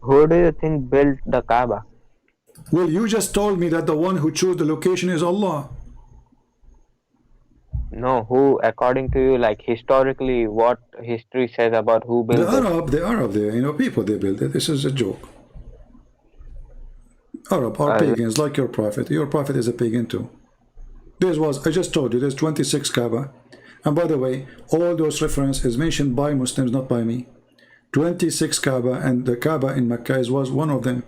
Who do you think built the Kaaba? Well, you just told me that the one who chose the location is Allah. No, who, according to you, like historically, what history says about who built this? The Arab, people they build it. This is a joke. Arab are Uh, pagans like your prophet. Your prophet is a pagan too. I just told you, there's 26 Kaaba. And by the way, all those reference is mentioned by Muslims, not by me. 26 Kaaba, and the Kaaba in Mecca was one of them.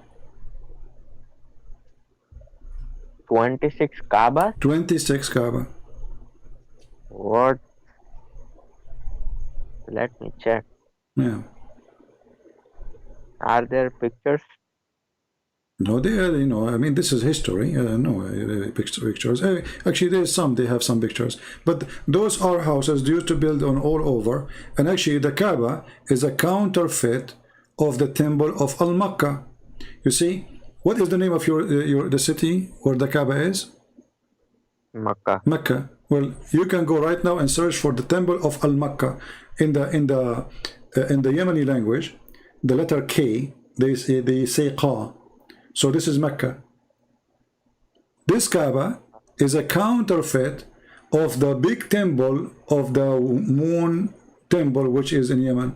26 Kaaba? 26 Kaaba. What? Let me check. Yeah. Are there pictures? No, they are, I mean, this is history. No pictures. Actually, they have some pictures. But those are houses they used to build on all over. And actually, the Kaaba is a counterfeit of the temple of Al-Makkah. You see, what is the name of the city where the Kaaba is? Makkah. Mecca. Well, you can go right now and search for the temple of Al-Makkah in the Yemeni language. The letter K, they say Qa. So this is Mecca. This Kaaba is a counterfeit of the big temple of the moon temple, which is in Yemen.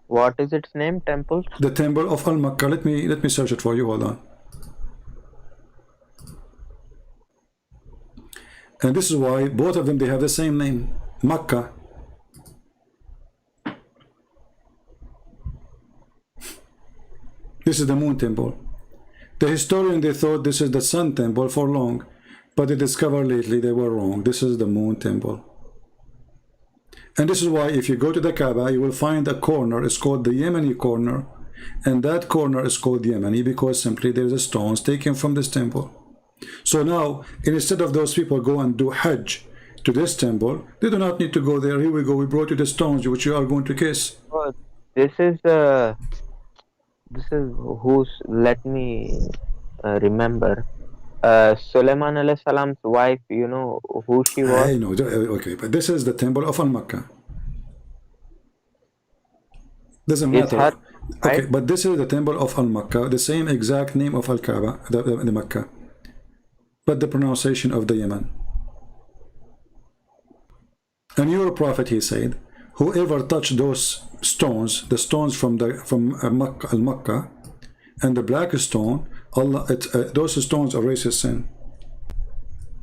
What is its name? Temples? The temple of Al-Makkah. Let me search it for you. Hold on. And this is why both of them, they have the same name, Makkah. This is the moon temple. The historian, they thought this is the sun temple for long, but they discovered lately they were wrong. This is the moon temple. And this is why if you go to the Kaaba, you will find a corner. It's called the Yemeni corner. And that corner is called Yemeni because simply there's a stones taken from this temple. So now, instead of those people go and do Hajj to this temple, they do not need to go there. Here we go. We brought you the stones which you are going to kiss. Oh, this is who's, let me remember. Sulaiman alayhi salam's wife, you know who she was? I know, okay, but this is the temple of Al-Makkah. Doesn't matter. Her, okay, right? but this is the temple of Al-Makkah, the same exact name of Al-Kaaba, the Makkah, but the pronunciation of the Yemen. And your prophet, he said, whoever touched those stones, the stones from Al-Makkah, and the black stone, Allah, those stones erase his sin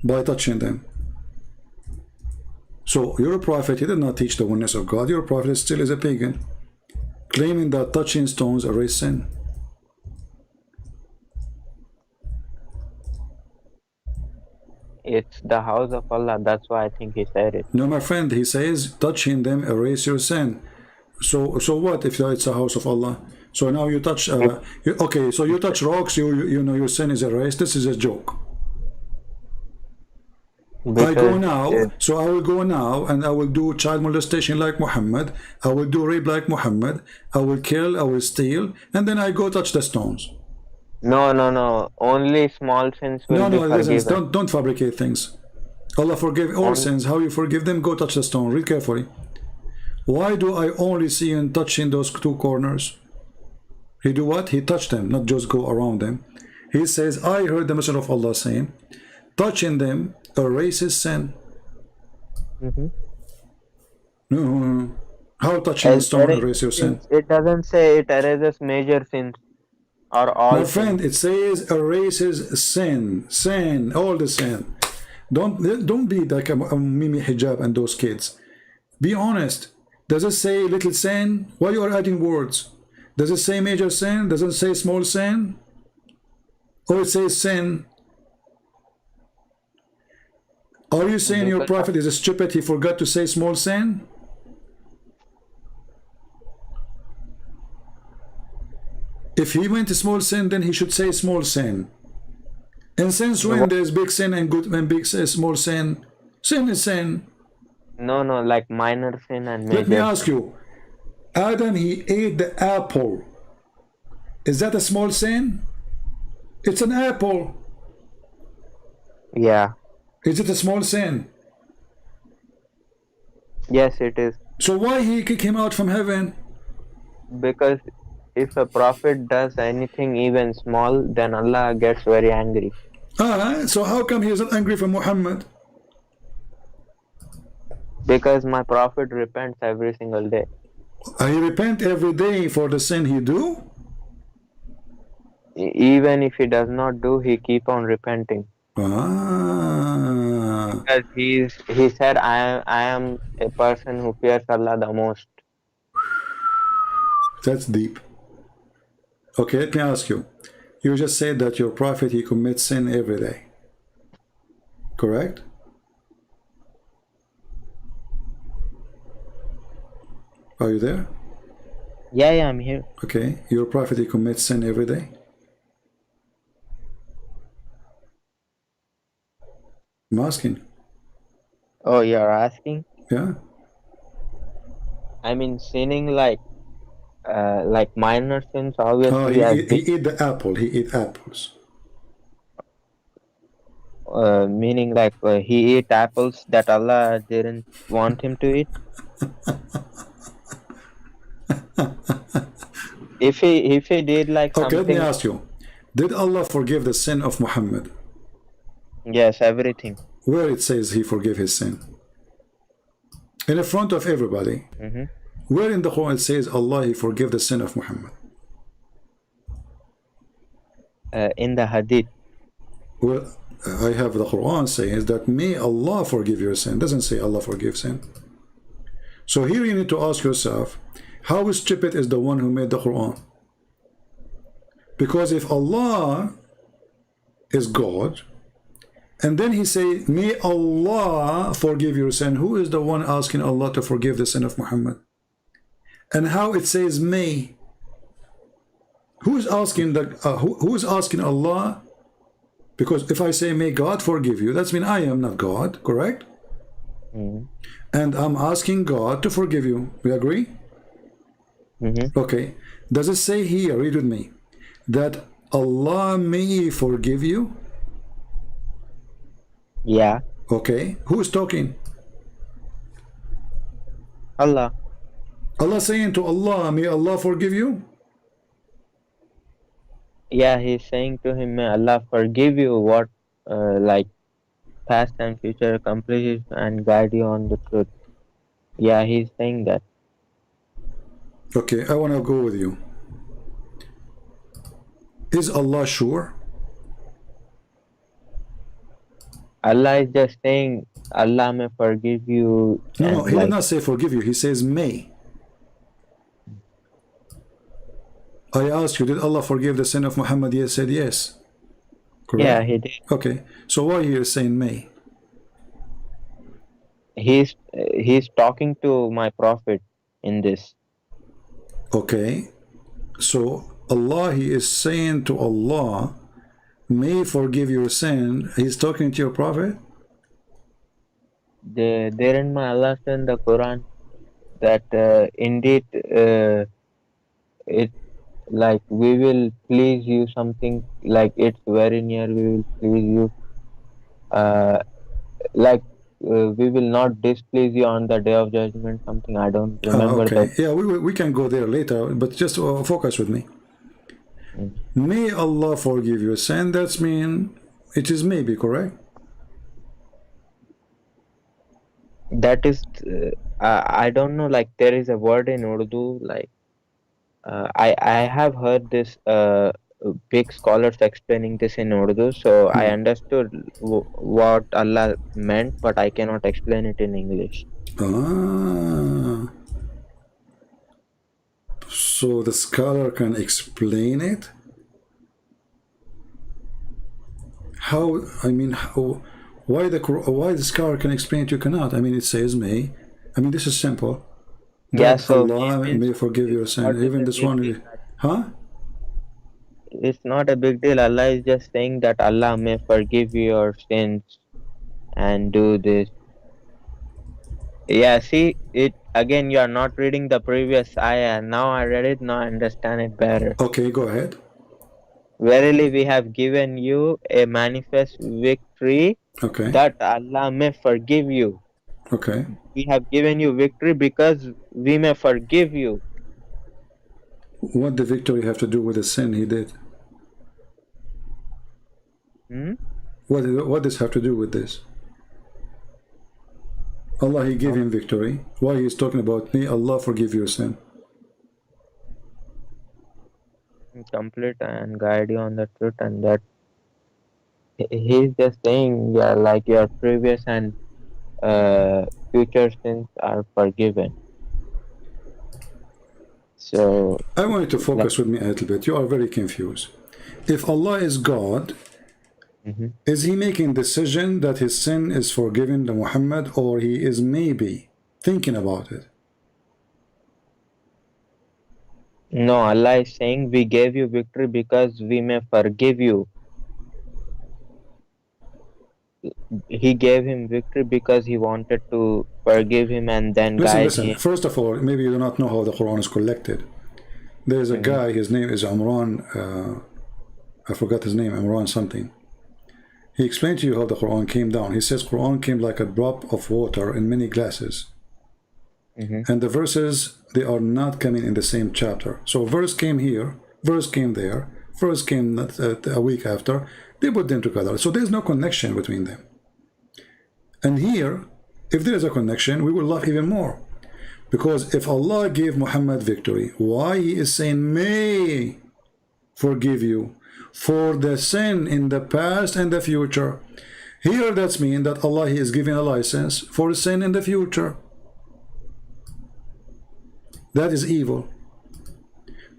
by touching them. So your prophet, he did not teach the oneness of God. Your prophet still is a pagan, claiming that touching stones erase sin. It's the house of Allah. That's why I think he said it. No, my friend, he says touching them erase your sin. So what if it's a house of Allah? So now you touch, okay, so you touch rocks, you know your sin is erased. This is a joke. I go now, so I will go now and I will do child molestation like Muhammad. I will do rape like Muhammad. I will kill, I will steal, and then I go touch the stones. No. Only small sins will be forgiven. Listen, don't fabricate things. Allah forgive all sins. How you forgive them? Go touch the stone. Read carefully. Why do I only see him touching those two corners? He do what? He touched them, not just go around them. He says, I heard the Messenger of Allah saying, touching them erases sin. No. How touching the stone erases your sin? It doesn't say it erases major sins or all. My friend, it says erases sin, all the sin. Don't be like a Mimi Hijab and those kids. Be honest. Does it say little sin? Why you are adding words? Does it say major sin? Does it say small sin? Or it says sin? Are you saying your prophet is stupid? He forgot to say small sin? If he went to small sin, then he should say small sin. And since when there's big sin and good and big small sin? Sin is sin. No, like minor sin and major. Let me ask you. Adam, he ate the apple. Is that a small sin? It's an apple. Yeah. Is it a small sin? Yes, it is. So why he kicked him out from heaven? Because if a prophet does anything even small, then Allah gets very angry. So how come he is not angry for Muhammad? Because my prophet repents every single day. He repent every day for the sin he do? Even if he does not do, he keep on repenting. Ah, Because he said, I am a person who fears Allah the most. that's deep. Okay, let me ask you. You just said that your prophet, he commits sin every day. Correct? Are you there? Yeah, I'm here. Okay, your prophet, he commits sin every day? I'm asking. Oh, you're asking? Yeah? I mean, sinning like minor sins, Oh, obviously, as he big, eat the apple. He eat apples. meaning like he ate apples that Allah didn't want him to eat. If he did like Okay, let me something, ask you. Did Allah forgive the sin of Muhammad? yes, everything. Where it says he forgave his sin? In the front of everybody. Hmm. Where in the Quran it says Allah he forgive the sin of Muhammad? In the hadith, Well, I have the Quran says that may Allah forgive your sin. It doesn't say Allah forgive sin. So here you need to ask yourself, how stupid is the one who made the Quran? Because if Allah is God, and then he say, may Allah forgive your sin, who is the one asking Allah to forgive the sin of Muhammad? And how it says may? Who is asking who is asking Allah? Because if I say may God forgive you, that's mean I am not God, correct? mm-hmm. And I'm asking God to forgive you. We agree? Mm-hmm. Okay. Does it say here, read with me, that Allah may forgive you? Yeah, Okay. Who is talking? Allah. Allah saying to Allah, may Allah forgive you? Yeah, he's saying to him, may Allah forgive you what like past and future accomplishes and guide you on the truth. Yeah, he's saying that. Okay, I want to go with you. Is Allah sure? Allah is just saying Allah may forgive you No, and he did like not say forgive you. He says may. I asked you, did Allah forgive the sin of Muhammad? You said yes. yeah, Correct? he did. Okay. So why he is saying may? He's talking to my prophet in this. Okay. So Allah, he is saying to Allah, may forgive your sin. He's talking to your prophet? Therein my Allah said in the Quran that indeed it like we will please you something like it's very near we will please you uh, like we will not displease you on the day of judgment, something I don't remember the. Okay. Yeah, we can go there later, but just focus with me. Mm. May Allah forgive your sin. That's mean it is maybe, correct? That is I don't know, like there is a word in Urdu like I have heard this big scholars explaining this in Urdu, so I understood what Allah meant, but I cannot explain it in English. Ah. So the scholar can explain it? How, I mean, how, why the scholar can explain it, you cannot? I mean, it says may. I mean, this is simple. Yeah, That so he Allah means may forgive your sin. what is Even a this big deal? one, huh? It's not a big deal. Allah is just saying that Allah may forgive your sins and do this. Yeah, see it again. You are not reading the previous ayah. Now I read it. Now I understand it better. Okay, go ahead. Verily, we have given you a manifest victory Okay, that Allah may forgive you. okay. We have given you victory because we may forgive you. What the victory have to do with the sin he did? Hmm? What does have to do with this? Allah, he gave him victory. Why he is talking about me? Allah forgive your sin. Complete and guide you on the truth, and that he's just saying, yeah, like your previous and future sins are forgiven. So, I want you to like, focus with me a little bit. You are very confused. If Allah is God, is he making decision that his sin is forgiven to Muhammad, or he is maybe thinking about it? no, Allah is saying we gave you victory because we may forgive you. He gave him victory because he wanted to forgive him and then Listen, guide listen. him. First of all, maybe you do not know how the Quran is collected. There is a Mhm, guy, his name is Imran, I forgot his name, Imran something. He explained to you how the Quran came down. He says Quran came like a drop of water in many glasses. mhm, And the verses, they are not coming in the same chapter. So verse came here, verse came there, verse came a week after. They put them together. So there's no connection between them. And here, if there is a connection, we will laugh even more. Because if Allah gave Muhammad victory, why he is saying, may forgive you for the sin in the past and the future? Here that's mean that Allah he is giving a license for sin in the future. That is evil.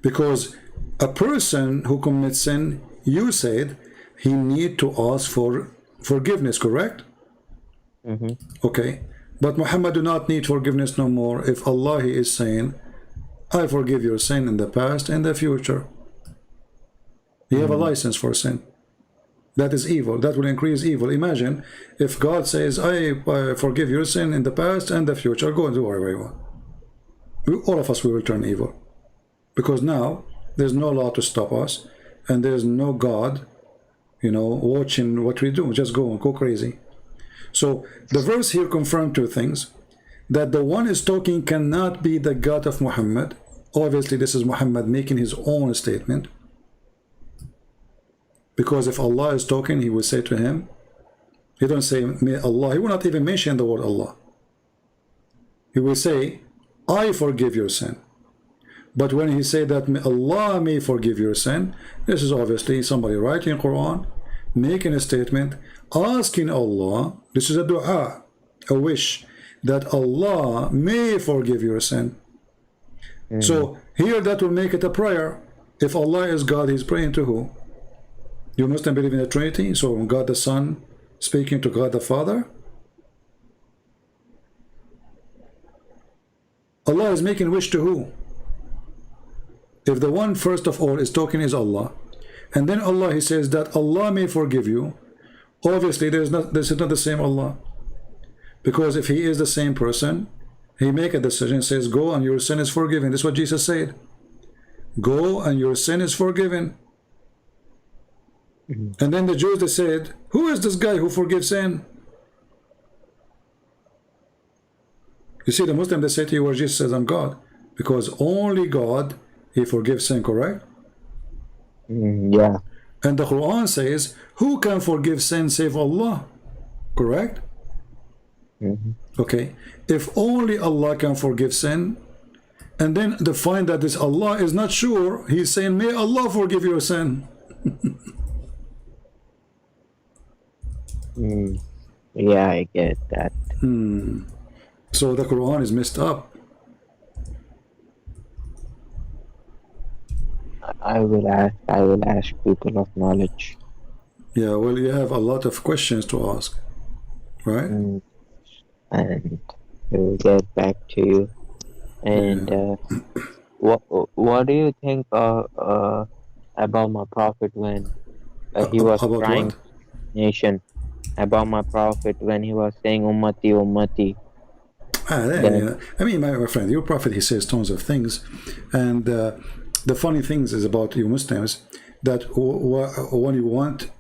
Because a person who commits sin, you said, he need to ask for forgiveness, correct? mhm, Okay. But Muhammad do not need forgiveness no more if Allah he is saying, I forgive your sin in the past and the future. You have a mhm. license for sin. That is evil. That will increase evil. Imagine if God says, I forgive your sin in the past and the future. Go and do whatever you want. All of us will turn evil. Because now there's no law to stop us, and there's no God, watching what we do. Just go crazy. So the verse here confirmed two things: that the one is talking cannot be the God of Muhammad. Obviously, this is Muhammad making his own statement. Because if Allah is talking, he will say to him, he don't say, may Allah, he will not even mention the word Allah. He will say, I forgive your sin. But when he say that Allah may forgive your sin, this is obviously somebody writing Quran, making a statement, asking Allah, this is a dua, a wish, that Allah may forgive your sin. So here that will make it a prayer. If Allah is God, he's praying to who? You Muslim believe in the Trinity, so God the Son speaking to God the Father. Allah is making wish to who? If the one first of all is talking is Allah, and then Allah he says that Allah may forgive you, obviously this is not the same Allah. Because if he is the same person, he make a decision, says go and your sin is forgiven. This is what Jesus said. Go and your sin is forgiven. And then the Jews they said, who is this guy who forgives sin? You see, the Muslim they say to you where Jesus says I'm God, because only God he forgives sin, correct? Yeah. And the Quran says, who can forgive sin save Allah? Correct? Okay. If only Allah can forgive sin, and then to find that this Allah is not sure, he's saying, may Allah forgive your sin. Yeah, I get that. So the Quran is messed up. I will ask people of knowledge. Yeah, well, you have a lot of questions to ask, right? And we'll get back to you. And what do you think about my prophet when he was About crying what? nation, about my prophet when he was saying ummati ummati? Then I mean, my friend, your prophet, he says tons of things. And the funny things is about you Muslims, that when you want,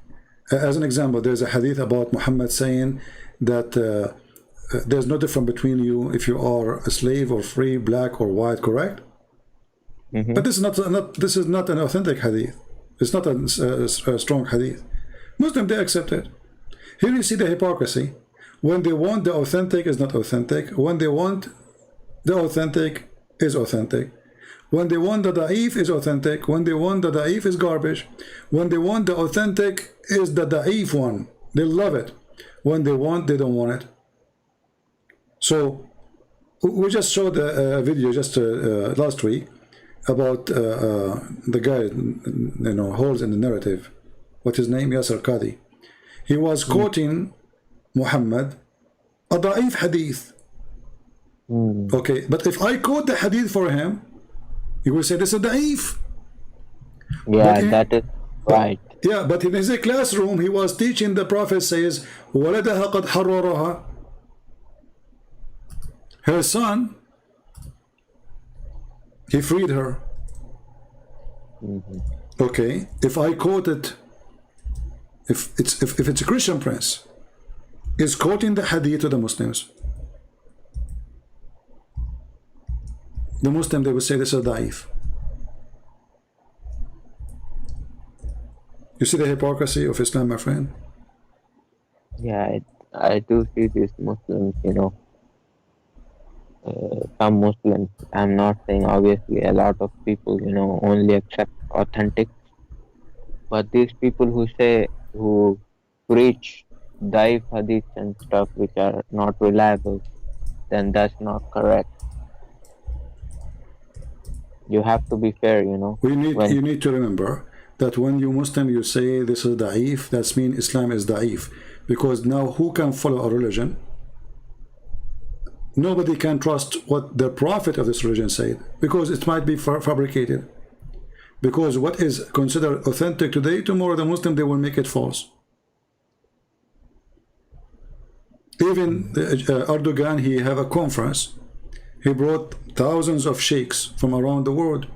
as an example, there's a hadith about Muhammad saying that there's no difference between you if you are a slave or free, black or white, correct? Mm-hmm. But this is this is not an authentic hadith. It's not a strong hadith. Muslim, they accept it. Here you see the hypocrisy. When they want the authentic is not authentic. When they want the authentic is authentic. When they want the da'if is authentic. When they want the da'if is garbage. When they want the authentic is the da'if one. They love it. When they don't want it. So we just showed a video just last week about the guy, you know, holds in the narrative. What's his name? Yasser Qadi. He was quoting Muhammad, a da'if hadith. Okay, but if I quote the hadith for him, he will say this is da'if. Yeah, that is right. Yeah, but in his classroom, he was teaching the Prophet says, وَلَدَهَا قَدْ حَرَّرَهَا. Her son, he freed her. Okay, if I quote it, if it's a Christian prince, is quoting the hadith to the Muslims, the Muslim, they will say this is da'if. You see the hypocrisy of Islam, my friend? Yeah, I do see these Muslims, you know, some Muslims, I'm not saying obviously a lot of people, you know, only accept authentic, but these people who preach daif hadith and stuff which are not reliable, then that's not correct. You have to be fair, you know. You need to remember that when you Muslim, you say this is da'if, that means Islam is da'if. Because now who can follow a religion? Nobody can trust what the prophet of this religion said, because it might be fabricated. Because what is considered authentic today, tomorrow the Muslim, they will make it false. Even Erdogan, he have a conference. He brought thousands of sheikhs from around the world,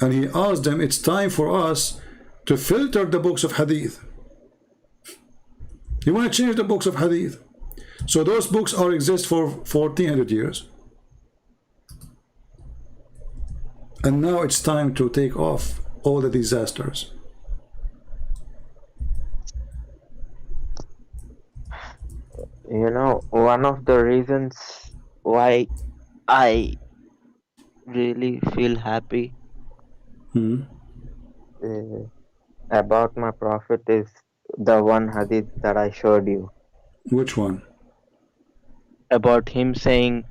and he asked them, it's time for us to filter the books of hadith. You want to change the books of hadith. So those books exist for 1400 years. And now it's time to take off all the disasters. You know, one of the reasons why I really feel happy about my prophet is the one hadith that I showed you. Which one? About him saying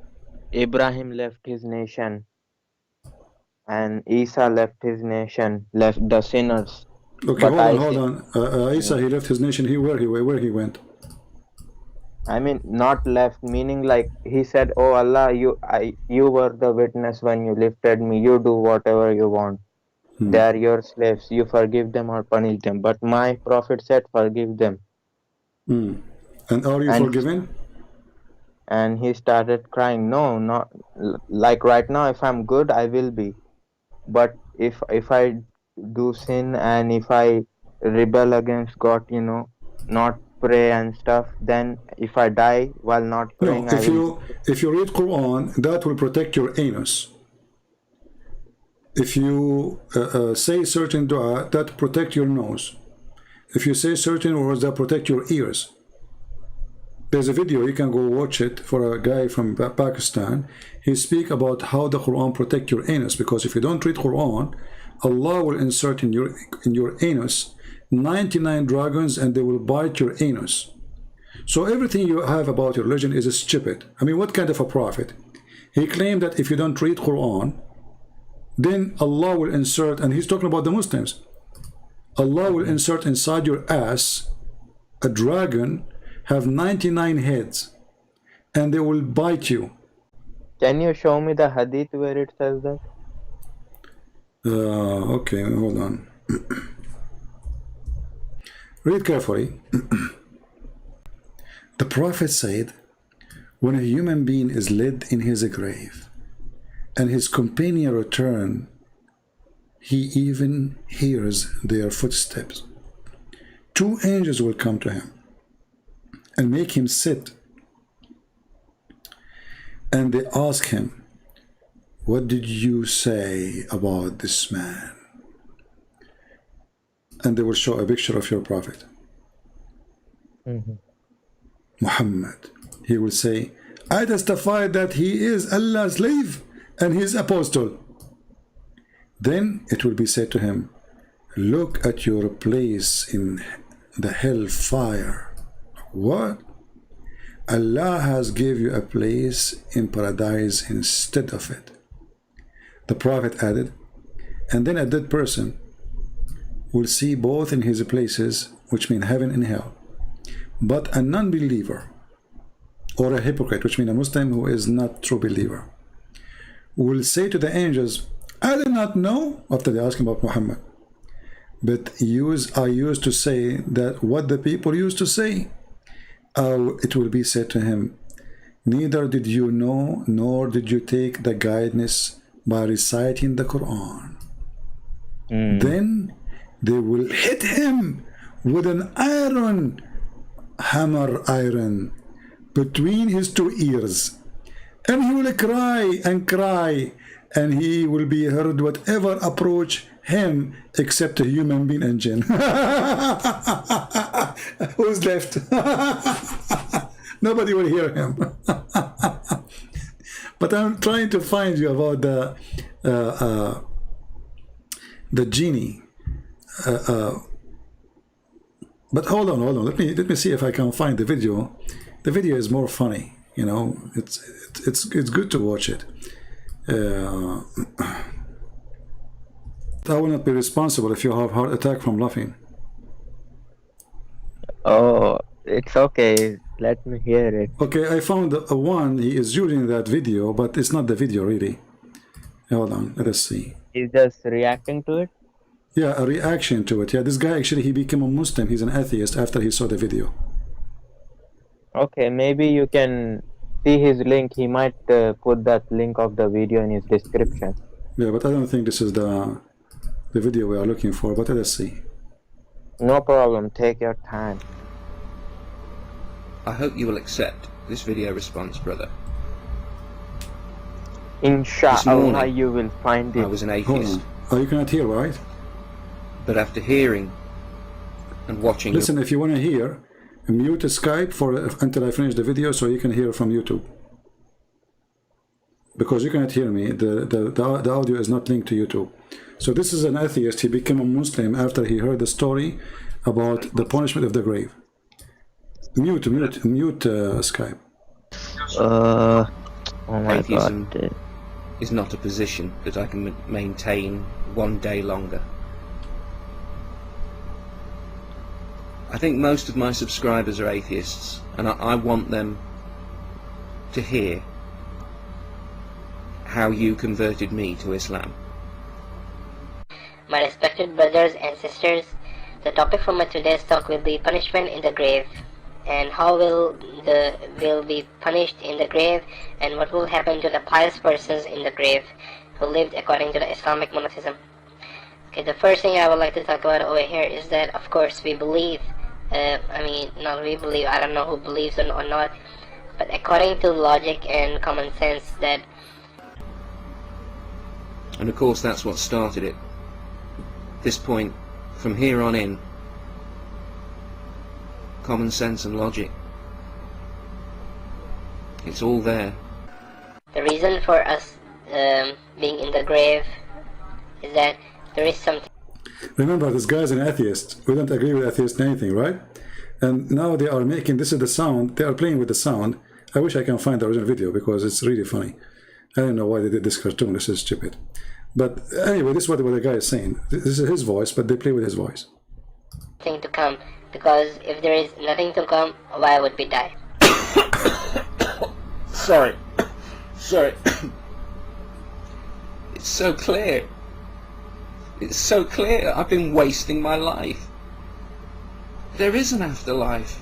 Abraham left his nation and Isa left his nation, left the sinners. Okay, but hold on. Isa, he left his nation. Where he went? I mean, not left, meaning like he said, "Oh Allah, you were the witness when you lifted me. You do whatever you want. They are your slaves. You forgive them or punish them." But my prophet said, "Forgive them." And are you forgiven? And he started crying. No, not like right now. If I'm good, I will be. But if I do sin and if I rebel against God, you know, not pray and stuff, then if I die while not praying, no, if you read Quran, that will protect your anus. If you say certain dua, that protect your nose. If you say certain words, that protect your ears. There's a video, you can go watch it, for a guy from Pakistan. He speak about how the Quran protect your anus, because if you don't read Quran, Allah will insert in your anus 99 dragons, and they will bite your anus. So everything you have about your religion is stupid. I mean, what kind of a prophet? He claimed that if you don't read Quran, then Allah will insert, and he's talking about the Muslims, Allah will insert inside your ass a dragon, have 99 heads, and they will bite you. Can you show me the hadith where it says that? Okay, hold on. Read carefully. The Prophet said, when a human being is laid in his grave and his companion return, he even hears their footsteps. Two angels will come to him and make him sit, and they ask him, what did you say about this man? And they will show a picture of your prophet, Muhammad. He will say, I testify that he is Allah's slave and his apostle. Then it will be said to him, look at your place in the hellfire. What? Allah has give you a place in paradise instead of it. The Prophet added, and then a dead person will see both in his places, which mean heaven and hell. But a non-believer or a hypocrite, which means a Muslim who is not true believer, will say to the angels, I do not know, after they ask him about Muhammad, but I used to say that what the people used to say. It will be said to him, neither did you know, nor did you take the guidance by reciting the Quran. Then they will hit him with an iron hammer between his two ears, and he will cry and cry, and he will be heard whatever approach him except a human being and jinn. Who's left? Nobody will hear him. But I'm trying to find you about the genie. But hold on. Let me see if I can find the video. The video is more funny. You know, it's good to watch it. I will not be responsible if you have heart attack from laughing. Oh, it's okay. Let me hear it. Okay, I found one. He is using that video, but it's not the video really. Hold on, let us see. He's just reacting to it? Yeah, a reaction to it. Yeah, this guy actually, he became a Muslim. He's an atheist after he saw the video. Okay, maybe you can see his link. He might put that link of the video in his description. Yeah, but I don't think this is the video we are looking for, but let us see. No problem, take your time. I hope you will accept this video response, brother. Inshallah, you will find it. I was an Hold atheist, on. Oh, you cannot hear, right? but after hearing and watching Listen, if you want to hear, mute Skype until I finish the video so you can hear from YouTube. Because you cannot hear me, the audio is not linked to YouTube. So this is an atheist. He became a Muslim after he heard the story about the punishment of the grave. Mute Skype. Oh my atheism God. is not a position that I can maintain one day longer. I think most of my subscribers are atheists, and I want them to hear how you converted me to Islam. My respected brothers and sisters, the topic for my today's talk will be punishment in the grave, and how will be punished in the grave, and what will happen to the pious persons in the grave who lived according to the Islamic monotheism. Okay, the first thing I would like to talk about over here is that, of course, we believe, I don't know who believes or not, but according to logic and common sense that... And of course that's what started it. This point, from here on in, common sense and logic, it's all there. The reason for us being in the grave is that there is something. Remember, this guy is an atheist. We don't agree with atheists in anything, right? And now they are making, this is the sound, they are playing with the sound. I wish I can find the original video because it's really funny. I don't know why they did this cartoon, this is stupid. But anyway, this is what the guy is saying. This is his voice, but they play with his voice. Thing to come, because if there is nothing to come, why would we die? Sorry. It's so clear. It's so clear. I've been wasting my life. There is an afterlife.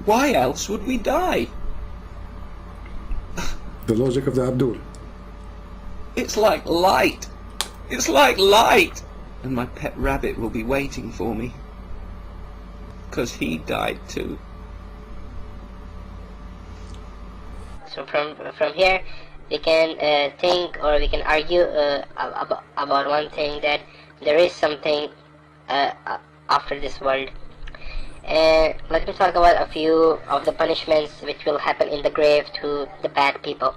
Why else would we die? The logic of the Abdul. It's like light. It's like light. And my pet rabbit will be waiting for me. Because he died too. So from here, we can think, or we can argue about one thing, that there is something after this world. And let me talk about a few of the punishments which will happen in the grave to the bad people.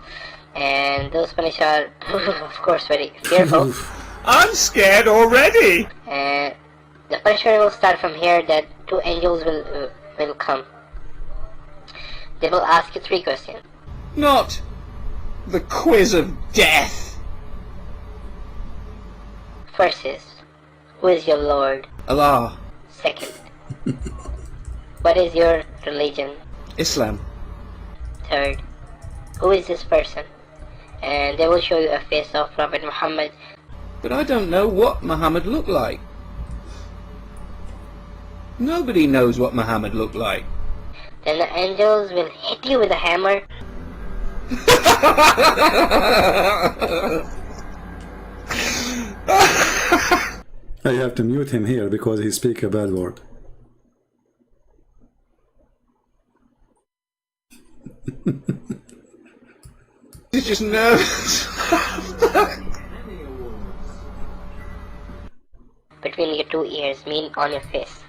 And those punishments are, of course, very fearful. I'm scared already. And the punishment will start from here, that two angels will come. They will ask you 3 questions. Not the quiz of death. First is, who is your Lord? Allah. Second, what is your religion? Islam. Third, who is this person? And they will show you a face of Prophet Muhammad. But I don't know what Muhammad looked like. Nobody knows what Muhammad looked like. Then the angels will hit you with a hammer. I have to mute him here because he speaks a bad word. He's just nervous. Between your 2 ears, mean on your face.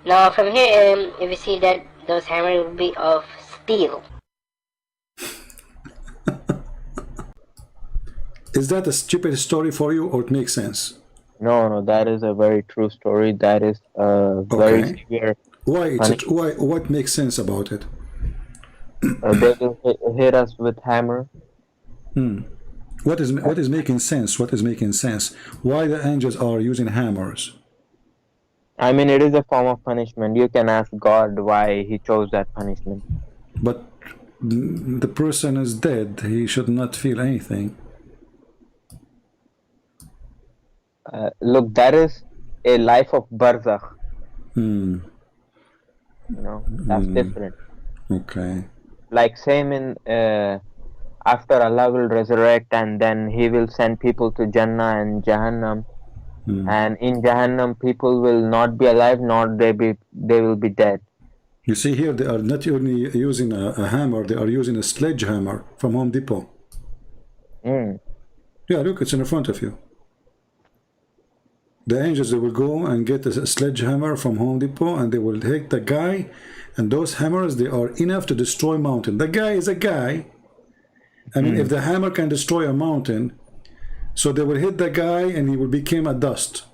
Now from here, if you see that those hammers will be of steel. Is that a stupid story for you, or it makes sense? No, that is a very true story. That is very Okay. severe. Why? Punish- What makes sense about it? They will hit us with hammer. What is making sense? What is making sense? Why the angels are using hammers? I mean, it is a form of punishment. You can ask God why he chose that punishment. But the person is dead. He should not feel anything. Look, that is a life of barzakh. Hmm. You know, that's different. Okay. Like same in after Allah will resurrect, and then he will send people to Jannah and Jahannam. And in Jahannam, people will not be alive, nor they will be dead. You see here, they are not only using a hammer, they are using a sledgehammer from Home Depot. Yeah, look, it's in front of you. The angels, they will go and get a sledgehammer from Home Depot, and they will hit the guy, and those hammers, they are enough to destroy mountain. The guy is a guy. I mean, if the hammer can destroy a mountain, so they will hit the guy and he will become a dust.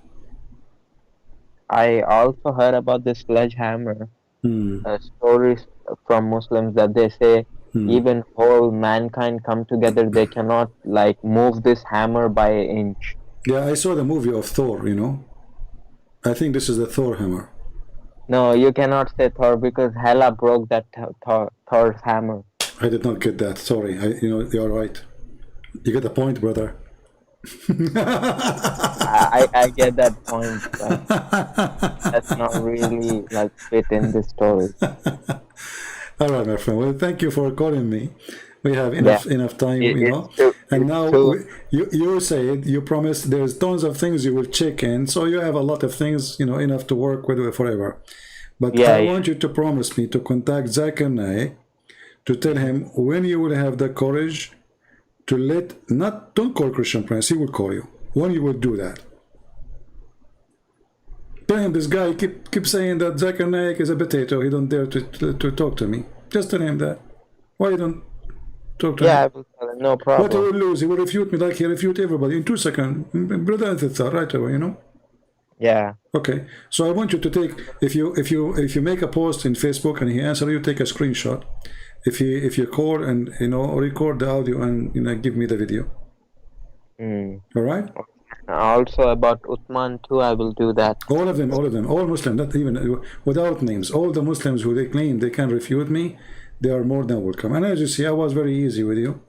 I also heard about this sledgehammer stories from Muslims that they say even whole mankind come together, they cannot like move this hammer by an inch. Yeah, I saw the movie of Thor, you know. I think this is the Thor hammer. No, you cannot say Thor, because Hela broke that Thor's hammer. I did not get that. Sorry. You know, you're right. You get the point, brother. I get that point, but that's not really like fit in this story. All right, my friend. Well, thank you for calling me. We have enough time, you know. And now you said you promised there's tons of things you will check in, so you have a lot of things, you know, enough to work with forever. But I want you to promise me to contact Zakir Naik to tell him when you will have the courage to don't call Christian Prince, he will call you. When you will do that. Tell him this guy keep saying that Zakir Naik is a potato, he don't dare to talk to me. Just tell him that. Why you don't talk to him? I will tell him, no problem. What he will lose, he will refute me like he refute everybody in 2 seconds. Brother and sister, right away, you know? Yeah. Okay. So I want you to take, if you make a post in Facebook and he answers you, take a screenshot. If you call and, you know, record the audio and, you know, give me the video. All right? Also about Uthman too, I will do that. All of them, all Muslims, not even without names. All the Muslims who they claim they can refute me, they are more than welcome. And as you see, I was very easy with you,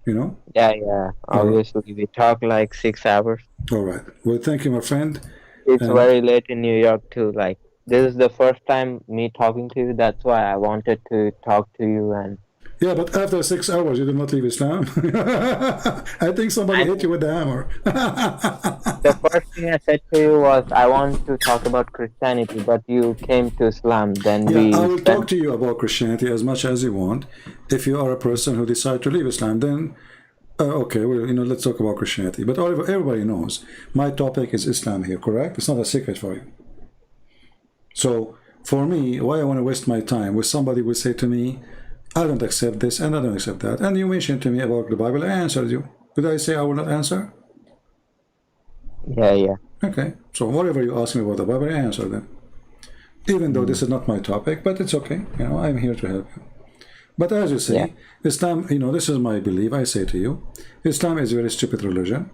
you know? Yeah. Obviously, we talk like 6 hours. All right. Well, thank you, my friend. It's very late in New York too. Like, this is the first time me talking to you. That's why I wanted to talk to you. And yeah, but after 6 hours, you did not leave Islam. I think somebody hit you with the hammer. The first thing I said to you was I want to talk about Christianity, but you came to Islam. Then I will talk to you about Christianity as much as you want. If you are a person who decides to leave Islam, then Okay, well, let's talk about Christianity. But everybody knows my topic is Islam here, correct? It's not a secret for you. So for me, why I want to waste my time with somebody who say to me, I don't accept this and I don't accept that. And you mentioned to me about the Bible, I answered you. Did I say I will not answer? Yeah, yeah. Okay, so whatever you ask me about the Bible, I answer them. Even though this is not my topic, but it's okay. I'm here to help you. But as you say, Yeah. Islam, this is my belief. I say to you, Islam is a very stupid religion,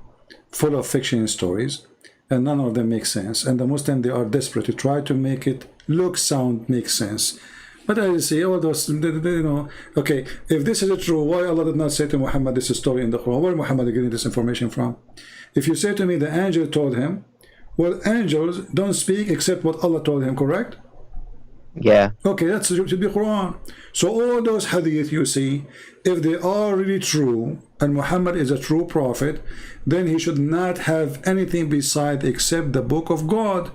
full of fiction stories, and none of them make sense. And the Muslims, they are desperate to try to make it look, sound, make sense. But as you see, all those, okay, if this is true, why Allah did not say to Muhammad this is story in the Quran? Where Muhammad is getting this information from? If you say to me the angel told him, well, angels don't speak except what Allah told him, correct? Yeah. Okay, that's should be Quran. So all those hadith you see, if they are really true, and Muhammad is a true prophet, then he should not have anything beside except the book of God.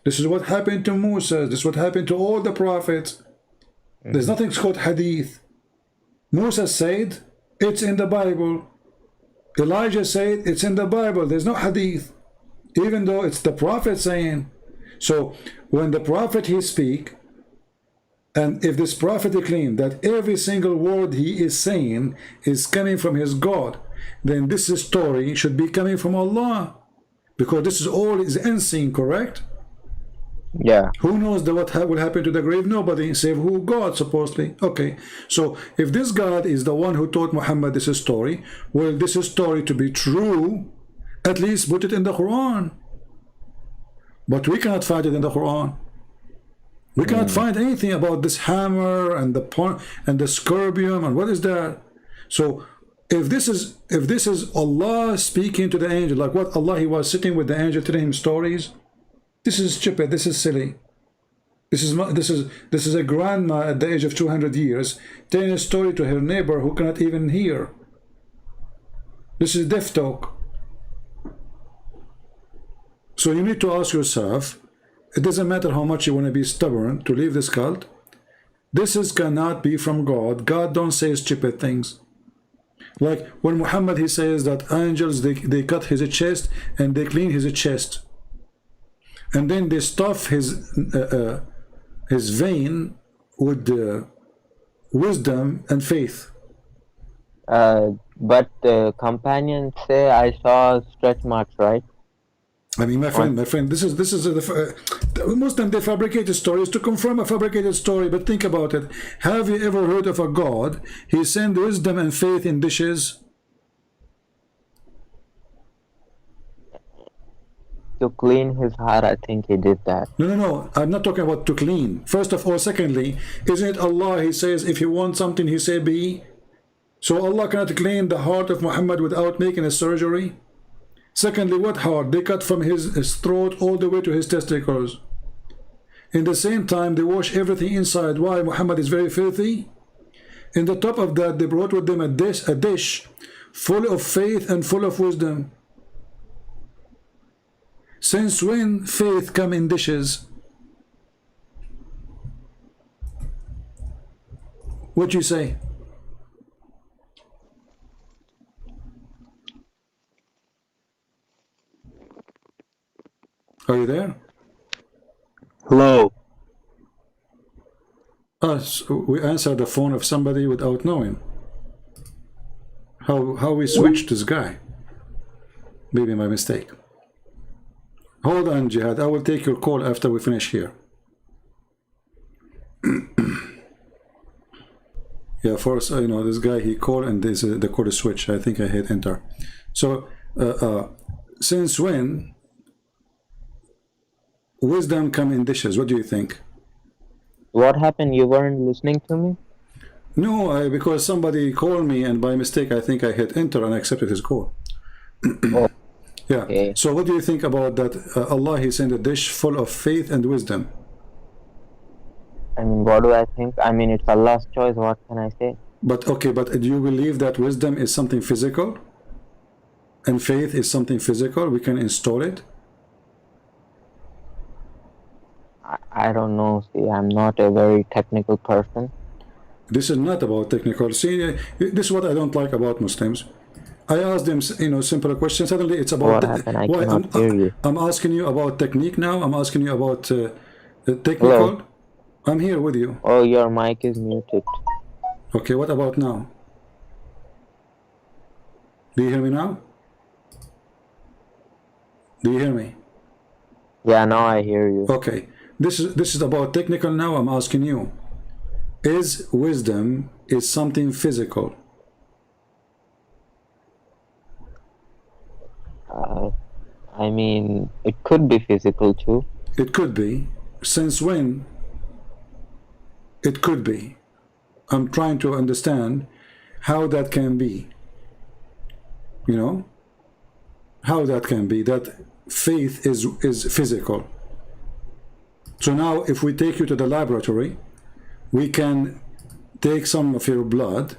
This is what happened to Musa. This is what happened to all the prophets. There's nothing called hadith. Musa said, it's in the Bible. Elijah said, it's in the Bible. There's no hadith, even though it's the prophet saying. So when the prophet he speak, and if this prophet claims that every single word he is saying is coming from his God, then this story should be coming from Allah, because this is all is unseen, correct? Yeah. Who knows what will happen to the grave? Nobody, save who? God, supposedly. Okay, so if this God is the one who taught Muhammad this story, well, this story to be true, at least put it in the Quran. But we cannot find it in the Quran. We cannot find anything about this hammer and the scorpion and what is that. So if this is Allah speaking to the angel, like what Allah, he was sitting with the angel telling him stories, this is stupid. This is silly. This is a grandma at the age of 200 years telling a story to her neighbor who cannot even hear. This is deaf talk. So you need to ask yourself, it doesn't matter how much you want to be stubborn to leave this cult, this cannot be from God. God don't say stupid things. Like when Muhammad, he says that angels, they cut his chest and they clean his chest, and then they stuff his vein with wisdom and faith. But the companions say I saw stretch marks, right? I mean, my friend, this is the Muslim, they fabricated stories to confirm a fabricated story. But think about it. Have you ever heard of a God? He sent wisdom and faith in dishes. To clean his heart, I think he did that. No. I'm not talking about to clean. First of all, secondly, isn't it Allah? He says, if you want something, he say be. So Allah cannot clean the heart of Muhammad without making a surgery. Secondly, what heart? They cut from his throat all the way to his testicles. In the same time, they wash everything inside. Why? Muhammad is very filthy. In the top of that, they brought with them a dish full of faith and full of wisdom. Since when faith come in dishes? What you say? Are you there? Hello. Us, we answered the phone of somebody without knowing. How we switched this guy? Maybe my mistake. Hold on, Jihad. I will take your call after we finish here. Yeah, first, this guy, he called and the call is switched. I think I hit enter. So, since when wisdom come in dishes? What do you think? What happened? You weren't listening to me? No, because somebody called me and by mistake I think I hit enter and I accepted his call. Oh. Yeah. Okay. So what do you think about that? Allah, he sent a dish full of faith and wisdom. I mean, what do I think? I mean, it's Allah's choice. What can I say? But okay, but do you believe that wisdom is something physical and faith is something physical? We can install it? I don't know. See, I'm not a very technical person. This is not about technical. See, this is what I don't like about Muslims. I asked him, you know, simple questions. Suddenly it's about What happened? I why cannot hear you. I'm asking you about technique now. I'm asking you about Hello? technical. I'm here with you. Oh, your mic is muted. Okay, what about now? Do you hear me now? Do you hear me? Yeah, now I hear you. Okay, this is about technical now. I'm asking you, is wisdom is something physical? I mean, it could be physical too. It could be. Since when? It could be. I'm trying to understand how that can be. You know, how that can be, that faith is physical. So now if we take you to the laboratory, we can take some of your blood,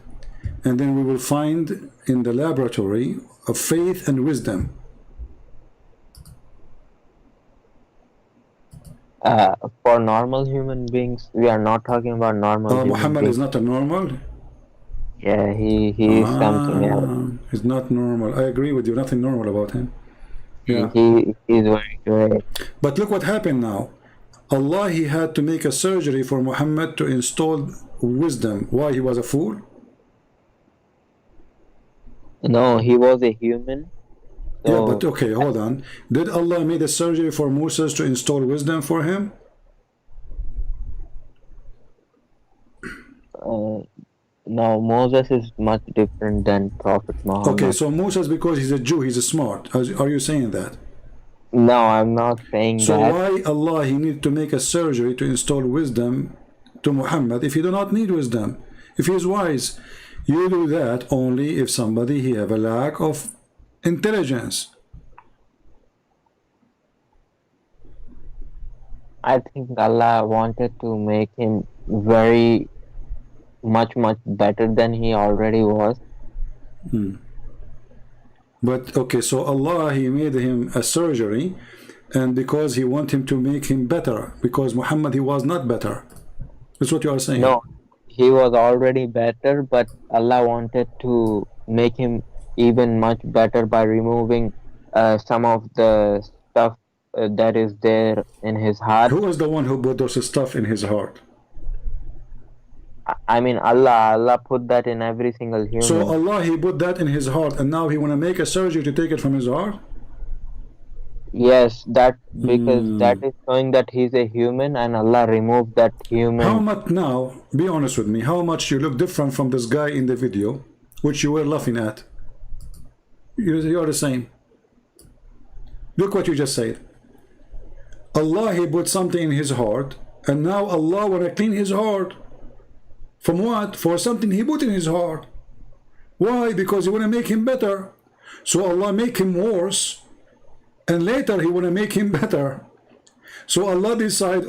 and then we will find in the laboratory of faith and wisdom. For normal human beings, we are not talking about normal human Muhammad beings. is not a normal? Yeah, he is something else. He's not normal. I agree with you, nothing normal about him. Yeah. He is very great. But look what happened now. Allah, he had to make a surgery for Muhammad to install wisdom. Why? He was a fool? No, he was a human. So, yeah, but okay, hold on. Did Allah make a surgery for Moses to install wisdom for him? no, Moses is much different than Prophet Muhammad. Okay, so Moses, because he's a Jew, he's smart. Are you saying that? No, I'm not saying so that. So why Allah, he need to make a surgery to install wisdom to Muhammad if he do not need wisdom? If he is wise, you do that only if somebody he have a lack of intelligence. I think Allah wanted to make him very much better than he already was. But okay, so Allah, he made him a surgery, and because he want him to make him better, because Muhammad, he was not better. That's what you are saying. No, he was already better, but Allah wanted to make him even much better by removing some of the stuff that is there in his heart. Who is the one who put those stuff in his heart? I mean, Allah put that in every single human. So Allah, he put that in his heart, and now he want to make a surgery to take it from his heart? Yes, that because that is showing that he's a human, and Allah removed that human. How much now, be honest with me, how much you look different from this guy in the video, which you were laughing at? You're the same. Look what you just said. Allah, he put something in his heart, and now Allah want to clean his heart. From what? For something he put in his heart. Why? Because he want to make him better. So Allah make him worse, and later he want to make him better. So Allah decide,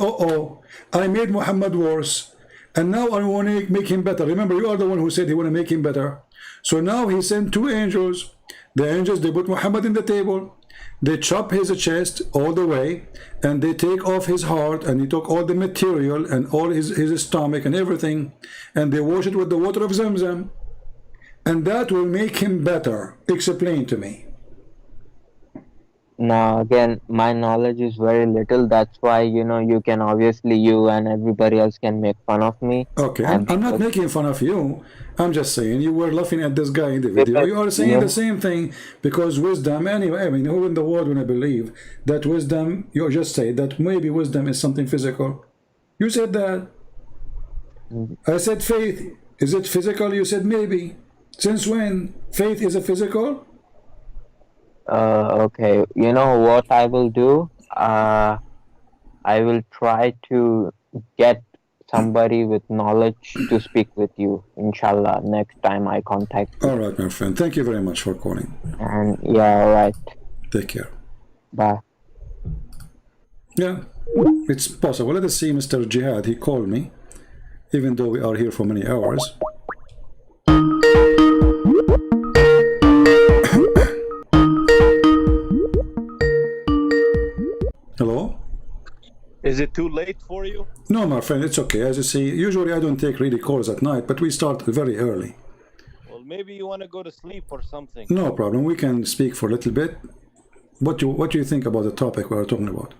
I made Muhammad worse, and now I want to make him better. Remember, you are the one who said he want to make him better. So now he sent two angels. The angels, they put Muhammad in the table. They chop his chest all the way, and they take off his heart, and he took all the material and all his stomach and everything, and they wash it with the water of Zamzam, and that will make him better. Explain to me. Now again, my knowledge is very little. That's why, you can obviously, you and everybody else can make fun of me. Okay, I'm not making fun of you. I'm just saying you were laughing at this guy in the video. You are saying the same thing, because wisdom, anyway, I mean, who in the world would believe that wisdom, you just said that maybe wisdom is something physical. You said that. I said faith. Is it physical? You said maybe. Since when? Faith is a physical? Okay, you know what I will do? I will try to get somebody with knowledge to speak with you, inshallah, next time I contact you. All right, my friend. Thank you very much for calling. And yeah, all right. Take care. Bye. Yeah, it's possible. Let us see Mr. Jihad. He called me, even though we are here for many hours. Hello? Is it too late for you? No, my friend, it's okay. As you see, usually I don't take really calls at night, but we start very early. Well, Maybe you want to go to sleep or something. No problem. We can speak for a little bit. What do you think about the topic we are talking about?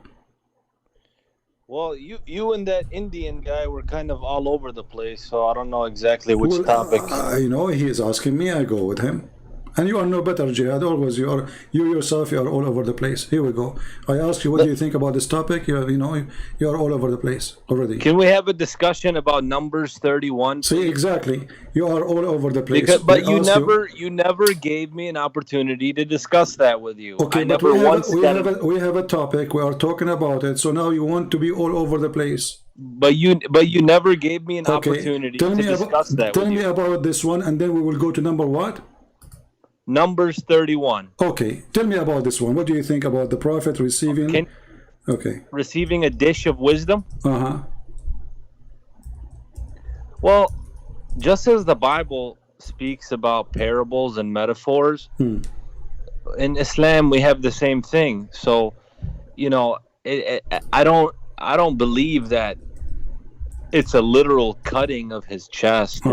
Well, you and that Indian guy were kind of all over the place, so I don't know exactly which Well, topic. you know, he is asking me, I go with him. And you are no better, Jihad. Always you yourself, you are all over the place. Here we go. I ask you, what do you think about this topic? You are all over the place already. Can we have a discussion about Numbers 31? See, exactly. You are all over the place. Because, but you never gave me an opportunity to discuss that with you. Okay, I but never we have a topic. We are talking about it. So now you want to be all over the place. But you never gave me an opportunity to discuss that. Tell me about this one, and then we will go to number what? Numbers 31. Okay, tell me about this one. What do you think about the prophet receiving? Receiving a dish of wisdom? Well, just as the Bible speaks about parables and metaphors, in Islam we have the same thing. So, you know, I don't believe that it's a literal cutting of his chest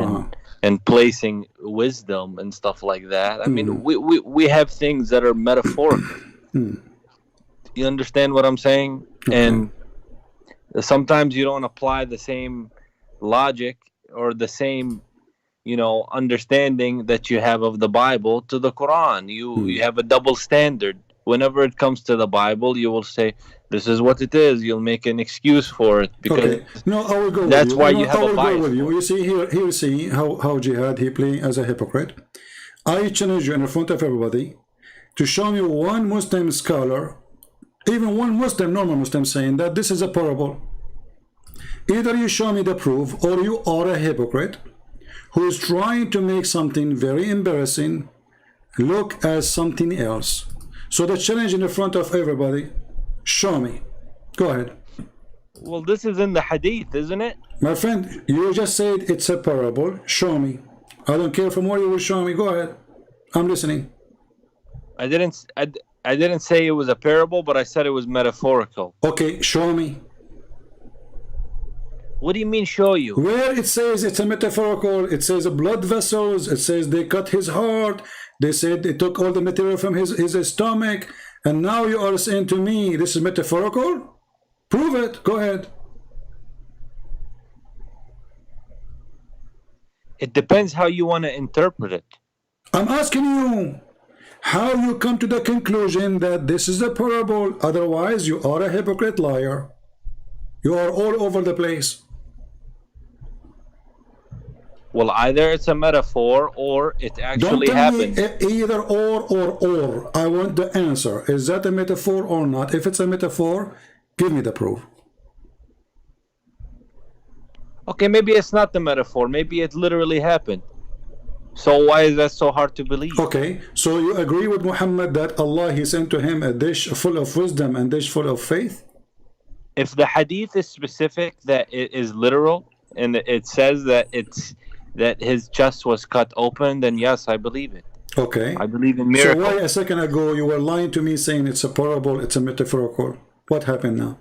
and placing wisdom and stuff like that. I mean, we have things that are metaphorical. You understand what I'm saying? And sometimes you don't apply the same logic or the same, you know, understanding that you have of the Bible to the Quran. You have a double standard. Whenever it comes to the Bible, you will say, this is what it is. You'll make an excuse for it because no, I will go that's with you. why no, you have I will a bias. Go with you. You see here see how Jihad he playing as a hypocrite. I challenge you in front of everybody to show me one Muslim scholar, even one Muslim, normal Muslim, saying that this is a parable. Either you show me the proof, or you are a hypocrite who is trying to make something very embarrassing look as something else. So the challenge in the front of everybody, show me. Go ahead. Well, this is in the hadith, isn't it? My friend, you just said it's a parable. Show me. I don't care from where you will show me. Go ahead. I'm listening. I didn't say it was a parable, but I said it was metaphorical. Okay, show me. What do you mean show you? Where it says it's a metaphorical, it says blood vessels, it says they cut his heart, they said they took all the material from his stomach, and now you are saying to me this is metaphorical? Prove it. Go ahead. It depends how you want to interpret it. I'm asking you how you come to the conclusion that this is a parable. Otherwise, you are a hypocrite liar. You are all over the place. Well, either it's a metaphor or it actually happened. Don't tell me either or. I want the answer. Is that a metaphor or not? If it's a metaphor, give me the proof. Okay, maybe it's not the metaphor. Maybe it literally happened. So why is that so hard to believe? Okay, so you agree with Muhammad that Allah, he sent to him a dish full of wisdom and dish full of faith? If the hadith is specific that it is literal and it says that that his chest was cut open, then yes, I believe it. Okay. I believe in miracles. So why a second ago you were lying to me saying it's a parable, it's a metaphorical? What happened now?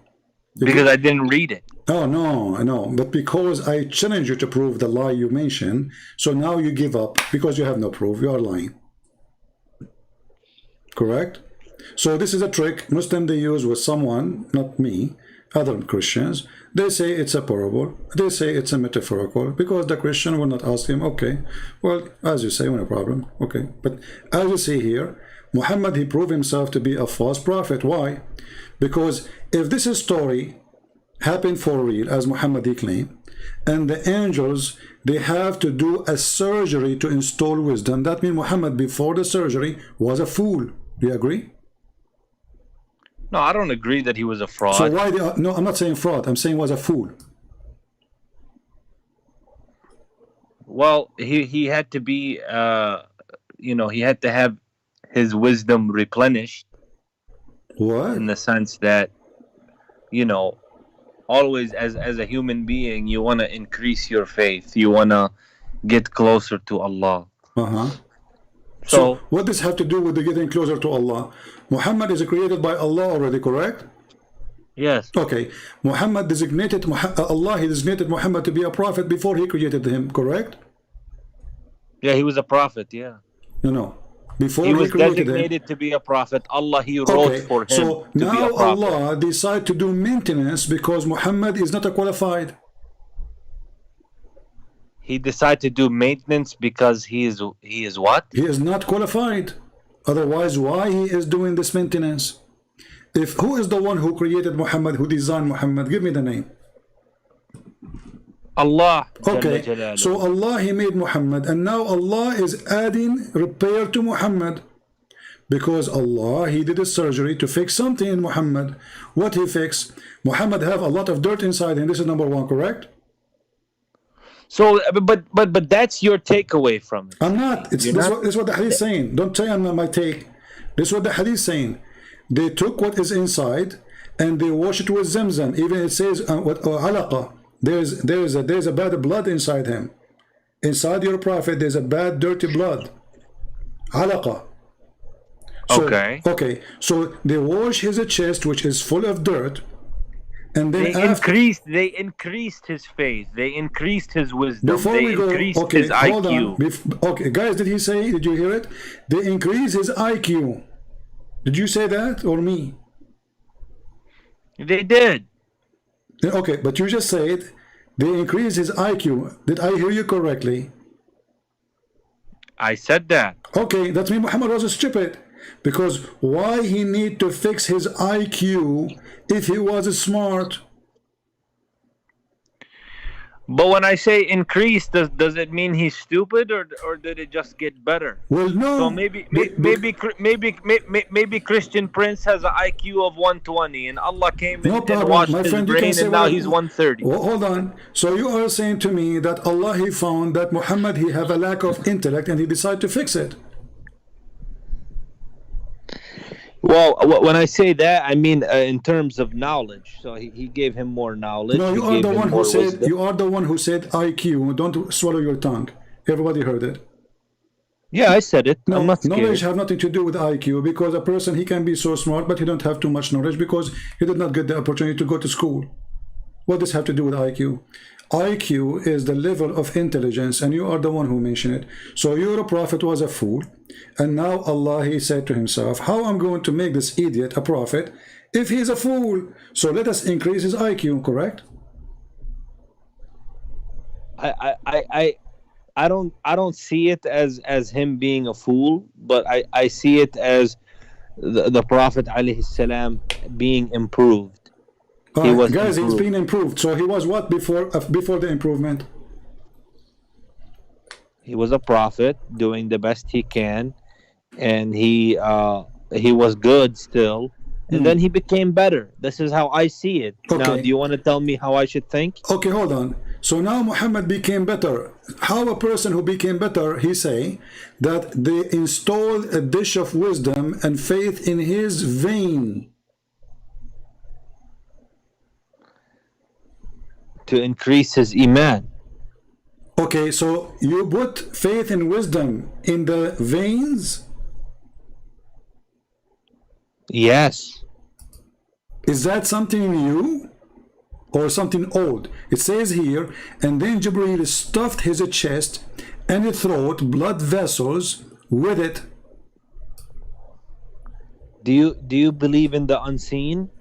Because I didn't read it. Oh, no. But because I challenge you to prove the lie you mentioned, so now you give up because you have no proof. You are lying. Correct? So this is a trick Muslim they use with someone, not me, other Christians. They say it's a parable. They say it's a metaphorical because the Christian will not ask him, okay, well, as you say, no problem. Okay. But as you see here, Muhammad, he proved himself to be a false prophet. Why? Because if this story happened for real, as Muhammad he claimed, and the angels, they have to do a surgery to install wisdom, that means Muhammad before the surgery was a fool. Do you agree? No, I don't agree that he was a fraud. So why no, I'm not saying fraud, I'm saying was a fool. Well, he had to be he had to have his wisdom replenished. What? In the sense that, always as a human being, you want to increase your faith. You want to get closer to Allah. So what does have to do with the getting closer to Allah? Muhammad is created by Allah already, correct? Yes. Okay. Allah, he designated Muhammad to be a prophet before he created him, correct? Yeah, he was a prophet. Yeah, You know, he before he was created him. designated to be a prophet. Allah, he wrote Okay, for him so to be a now prophet. Allah decide to do maintenance because Muhammad is not a qualified. He decided to do maintenance because he is what? He is not qualified. Otherwise, why he is doing this maintenance? If who is the one who created Muhammad, who designed Muhammad? Give me the name. Allah Jalla Okay, so Jalaluhu. Allah he made Muhammad, and now Allah is adding repair to Muhammad because Allah he did a surgery to fix something in Muhammad. What he fixed? Muhammad have a lot of dirt inside him. This is number one, correct? So, but that's your takeaway from it. I'm not. It's You're this, not. this is what the hadith is saying. Don't say I'm not my take. This is what the hadith is saying. They took what is inside and they wash it with zamzam. Even it says what alaqa. There's a bad blood inside him. Inside your prophet, there's a bad dirty blood. Alaqa. So, Okay. okay. So they wash his chest, which is full of dirt, and then They increased his faith. They increased his wisdom. before They we go, increased okay, his hold IQ. on. Okay, guys, did he say? Did you hear it? They increase his IQ. Did you say that or me? They did. Okay, but you just said they increase his IQ. Did I hear you correctly? I said that. Okay, that means Muhammad was stupid. Because why he need to fix his IQ if he was smart? But when I say increased, does it mean he's stupid, or did it just get better? Well, no. So maybe Christian Prince has an IQ of 120, and Allah came No and problem, washed my his friend. You can brain, say and now well, he's 130. well, hold on. So you are saying to me that Allah he found that Muhammad he have a lack of intellect and he decided to fix it. Well, when I say that, I mean in terms of knowledge. So he gave him more knowledge. No, you he are gave the him one who more said wisdom. you are the one who said IQ. Don't swallow your tongue. Everybody heard it. Yeah, I said it. No, I'm not scared. knowledge have nothing to do with IQ because a person he can be so smart but he don't have too much knowledge because he did not get the opportunity to go to school. What does have to do with IQ? IQ is the level of intelligence, and you are the one who mentioned it. So your prophet was a fool, and now Allah he said to himself, how I'm going to make this idiot a prophet if he's a fool? So let us increase his IQ, correct? I don't see it as him being a fool, but I see it as the Prophet alayhi salam being improved. He was guys, improved. he's been improved. So he was what before the improvement? He was a prophet doing the best he can, and he was good still, and then he became better. This is how I see it. Okay. Now, do you want to tell me how I should think? Okay, hold on. So now Muhammad became better. How a person who became better, he say that they installed a dish of wisdom and faith in his vein. To increase his iman. Okay, so you put faith and wisdom in the veins? Yes. Is that something new or something old? It says here, and then Jibreel stuffed his chest and his throat, blood vessels, with it. Do you believe in the unseen?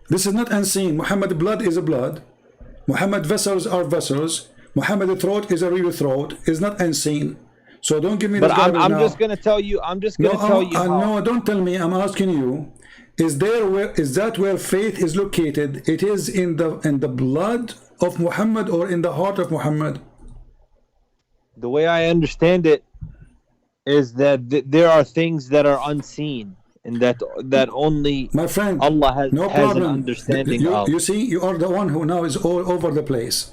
This is not unseen. Muhammad blood is a blood. Muhammad vessels are vessels. Muhammad throat is a real throat. It's not unseen. So don't give me this garbage now. I'm just gonna tell you. I'm just gonna tell you. No, don't tell me. I'm asking you. Is that where faith is located? It is in the blood of Muhammad or in the heart of Muhammad? The way I understand it is that there are things that are unseen, and that only my friend Allah has an understanding of. You see, you are the one who now is all over the place.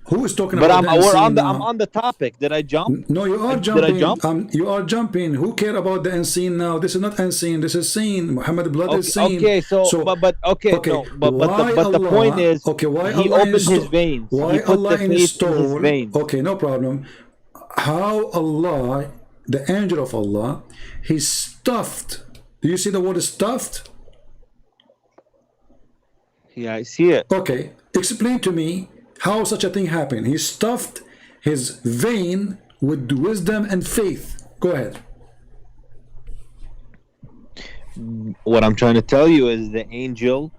Who is talking but about the unseen now? I'm on the topic. Did I jump? No, you are jumping. Did I jump? You are jumping. Who care about the unseen now? This is not unseen. This is seen. Muhammad blood is seen. Okay, so but the point is, why he Allah opened his veins. Why he put Allah the faith in his installed? veins. Okay, no problem. How Allah, the angel of Allah, he stuffed. Do you see the word stuffed? Yeah, I see it. Okay, explain to me how such a thing happened. He stuffed his vein with wisdom and faith. Go ahead. What I'm trying to tell you is the angel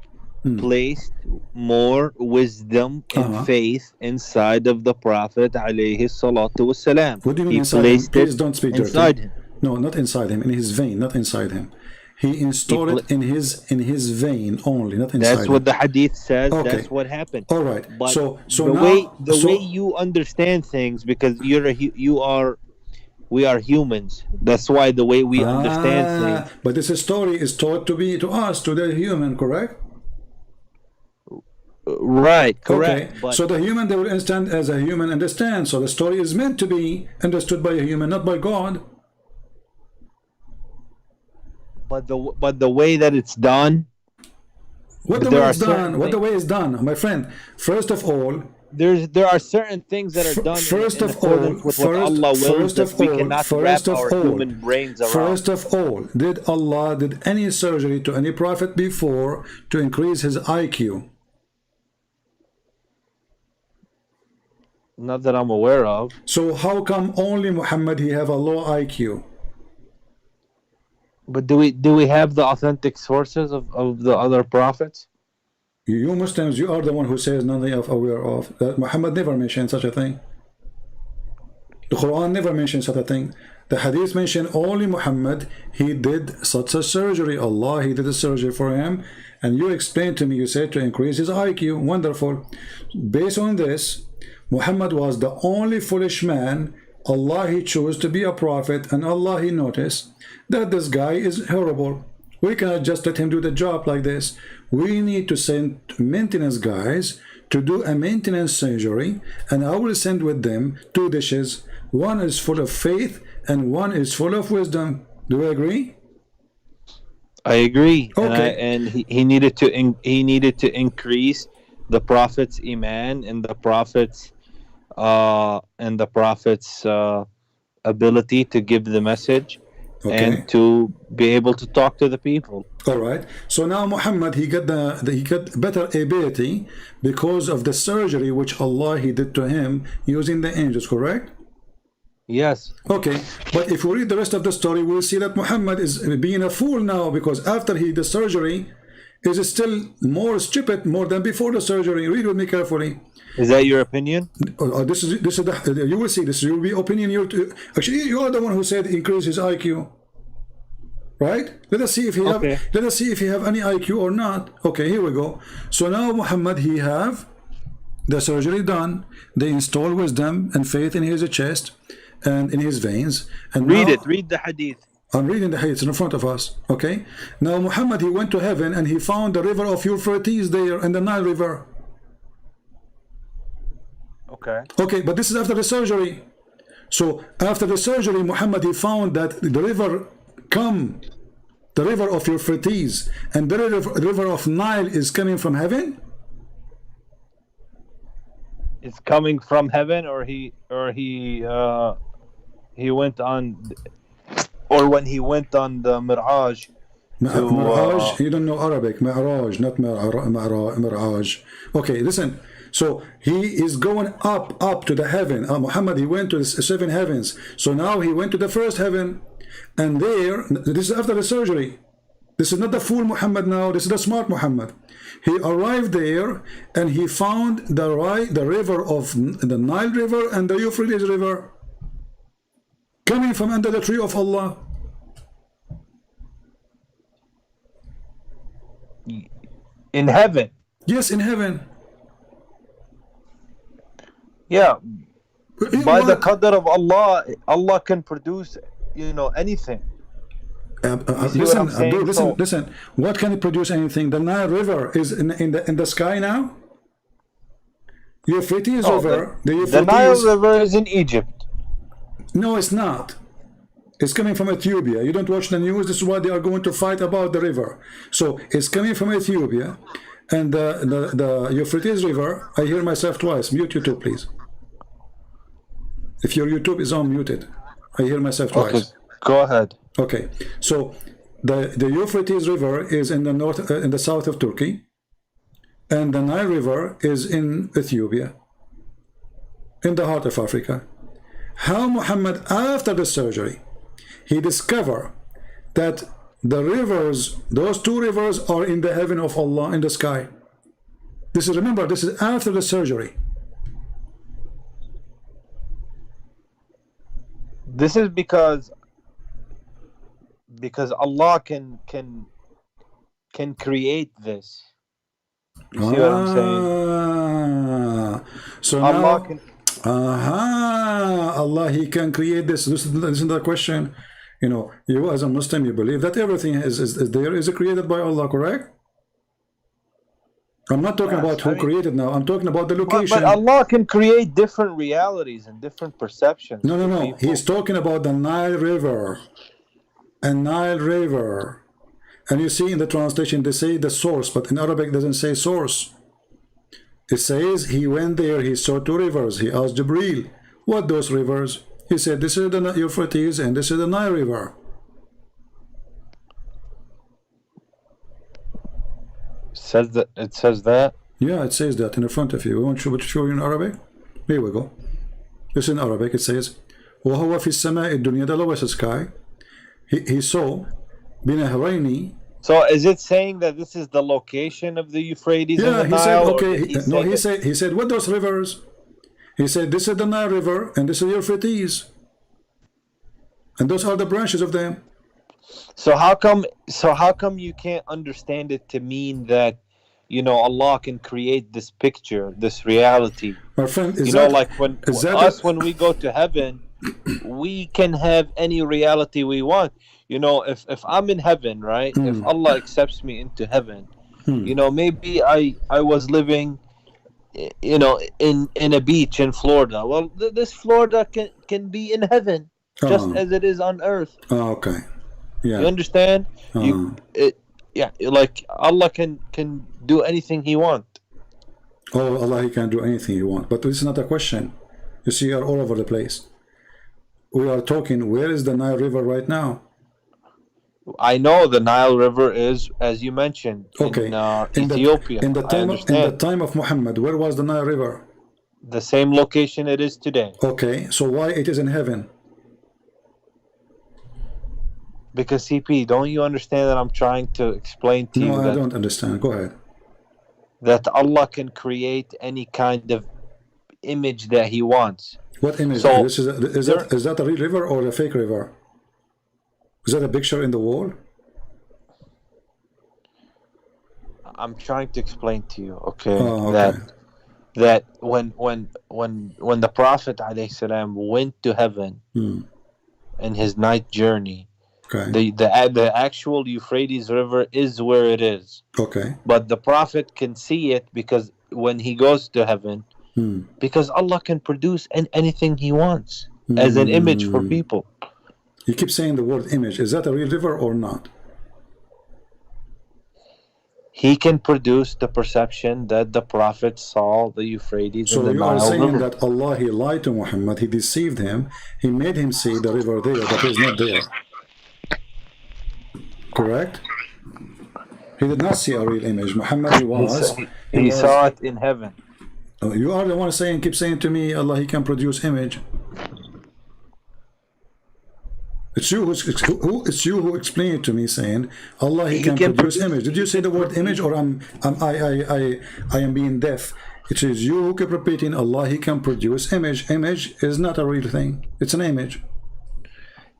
placed more wisdom and faith inside of the Prophet alayhi salatu wasalam. What do you mean He inside him? placed Please it don't speak inside dirty. him. No, not inside him. In his vein, not inside him. He installed it in his vein only, not inside That's what him. the hadith says. Okay. That's what happened. All right. But So the now way you understand things, because we are humans. That's why the way we understand things. but this story is taught to us, to the human, correct? Right, correct. Okay. But So the human, they will understand as a human understands. So the story is meant to be understood by a human, not by God. but the way that it's done, What the there way are it's done? certain What the things- way is done, my friend? First of all, there are certain things that are done first in of all, accordance with what Allah wills that we cannot wrap our human brains around. First of all, did Allah did any surgery to any prophet before to increase his IQ? Not that I'm aware of. So how come only Muhammad he have a low IQ? But do we have the authentic sources of the other prophets? You Muslims, you are the one who says nothing of aware of that. Muhammad never mentioned such a thing. The Quran never mentions such a thing. The hadith mentioned only Muhammad, he did such a surgery. Allah, he did a surgery for him. And you explained to me, you said to increase his IQ. Wonderful. Based on this, Muhammad was the only foolish man. Allah, he chose to be a prophet, and Allah, he noticed that this guy is horrible. We cannot just let him do the job like this. We need to send maintenance guys to do a maintenance surgery, and I will send with them 2 dishes. One is full of faith and one is full of wisdom. Do you agree? I agree. Okay. And he needed to increase the prophet's iman and the prophet's ability to give the message. Okay. And to be able to talk to the people. All right. So now Muhammad, he got he got better ability because of the surgery which Allah he did to him using the angels, correct? Yes. Okay. But if we read the rest of the story, we'll see that Muhammad is being a fool now, because after he did the surgery, is still more stupid more than before the surgery. Read with me carefully. Is that your opinion? This is the, you will see. This will be opinion. Actually, you are the one who said increase his IQ, right? Let us see if he have. Let us see if he have any IQ or not. Okay, here we go. So now Muhammad, he have the surgery done. They install wisdom and faith in his chest and in his veins. And read now, it. Read the hadith. I'm reading the hadith in front of us. Okay. Now Muhammad, he went to heaven and he found the river of Euphrates there and the Nile River. Okay. Okay, but this is after the surgery. So after the surgery, Muhammad, he found that the river the river of Euphrates and the river of Nile is coming from heaven. It's coming from heaven, or he went on, or when he went on the Miraj. Miraj, you don't know Arabic. Mi'raj, not Miraj. Okay, listen. So he is going up to the heaven. Muhammad, he went to the 7 heavens. So now he went to the first heaven, and there, this is after the surgery. This is not the fool Muhammad now. This is the smart Muhammad. He arrived there and he found the river of the Nile River and the Euphrates River coming from under the tree of Allah. In heaven. Yes, in heaven. Yeah. By the qadr of Allah, Allah can produce, anything. Listen, Abdul, listen. What can it produce anything? The Nile River is in the sky now. Euphrates River. The Nile River is in Egypt. No, it's not. It's coming from Ethiopia. You don't watch the news. This is why they are going to fight about the river. So it's coming from Ethiopia, and the Euphrates River. I hear myself twice. Mute YouTube, please. If your YouTube is unmuted, I hear myself twice. Okay, go ahead. Okay, so the Euphrates River is in the north, in the south of Turkey, and the Nile River is in Ethiopia, in the heart of Africa. how Muhammad, after the surgery, he discovered that the rivers, those two rivers, are in the heaven of Allah, in the sky. This is, remember, this is after the surgery. This is because Allah can create this. You see what I'm saying? So Allah now, can. Allah, He can create this. This is the question. You know, you as a Muslim, you believe that everything is created by Allah, correct? I'm not talking about who created now. I'm talking about the location. But Allah can create different realities and different perceptions. No. He's talking about the Nile River. A Nile River. And you see in the translation, they say the source, but in Arabic it doesn't say source. It says he went there, he saw two rivers. He asked Jibreel, what those rivers? He said, this is the Euphrates and this is the Nile River. It says that? Yeah, it says that in the front of you. We want to show you in Arabic? Here we go. This is in Arabic. It says, وَهُوَ فِي السَّمَاءِ الدُّنْيَا, the lowest sky. He saw بِنَهْرَيْنِ. So is it saying that this is the location of the Euphrates and the he Nile? said, he said, what those rivers? He said, this is the Nile River and this is Euphrates. And those are the branches of them. So how come you can't understand it to mean that, you know, Allah can create this picture, this reality? My friend, like when we go to heaven, we can have any reality we want. You know, if I'm in heaven, right? If Allah accepts me into heaven, you know, maybe I was living, you know, in a beach in Florida. Well, this Florida can be in heaven just as it is on earth. Oh, okay. Yeah. You understand? Like Allah can do anything He wants. Oh, Allah, He can do anything He wants. But this is not a question. You see, you're all over the place. We are talking, where is the Nile River right now? I know the Nile River is, as you mentioned, okay. in Ethiopia. In the time of Muhammad, where was the Nile River? The same location it is today. Okay, so why it is in heaven? Because CP, don't you understand that I'm trying to explain to you? No, I don't understand. Go ahead. That Allah can create any kind of image that He wants. What image? So, is that a real river or a fake river? Is that a picture in the wall? I'm trying to explain to you, okay, okay. that when the Prophet ﷺ went to heaven in his night journey, okay, the actual Euphrates River is where it is. Okay. But the Prophet can see it because when he goes to heaven, because Allah can produce anything He wants as an image for people. You keep saying the word image. Is that a real river or not? He can produce the perception that the Prophet saw the Euphrates and the Nile River. So you are saying that Allah, He lied to Muhammad, He deceived him, He made him see the river there, but it's not there. Correct? He did not see a real image. Muhammad, he saw it in heaven. Oh, you are the one saying, keep saying to me, Allah, He can produce image. It's you who explained it to me, saying Allah, He can produce image. Did you say the word image, or I am being deaf? It is you who keep repeating Allah, He can produce image. Image is not a real thing. It's an image.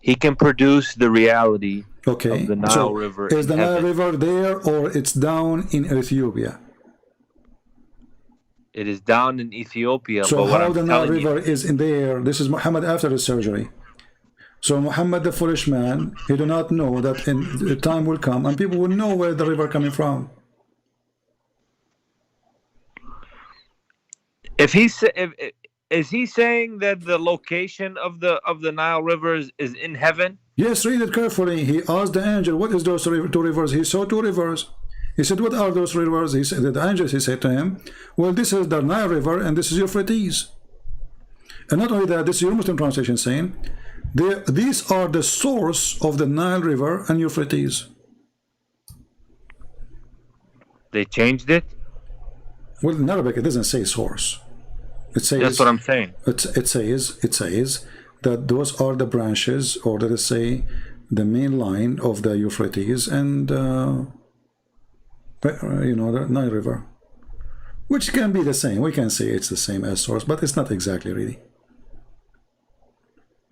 He can produce the reality of the Nile River. Is the Nile River there, or it's down in Ethiopia? It is down in Ethiopia. So how the Nile River is in there? This is Muhammad after the surgery. So Muhammad, the foolish man, he do not know that the time will come and people will know where the river coming from. Is he saying that the location of the Nile River is in heaven? Yes, read it carefully. He asked the angel, what is those two rivers? He saw two rivers. He said, what are those rivers? He said, the angel, he said to him, well, this is the Nile River and this is Euphrates. And not only that, this is your Muslim translation saying, these are the source of the Nile River and Euphrates. They changed it? Well, in Arabic, it doesn't say source. It says, that's what I'm saying. It says that those are the branches, or let us say the main line of the Euphrates and the Nile River, which can be the same. We can say it's the same as source, but it's not exactly really.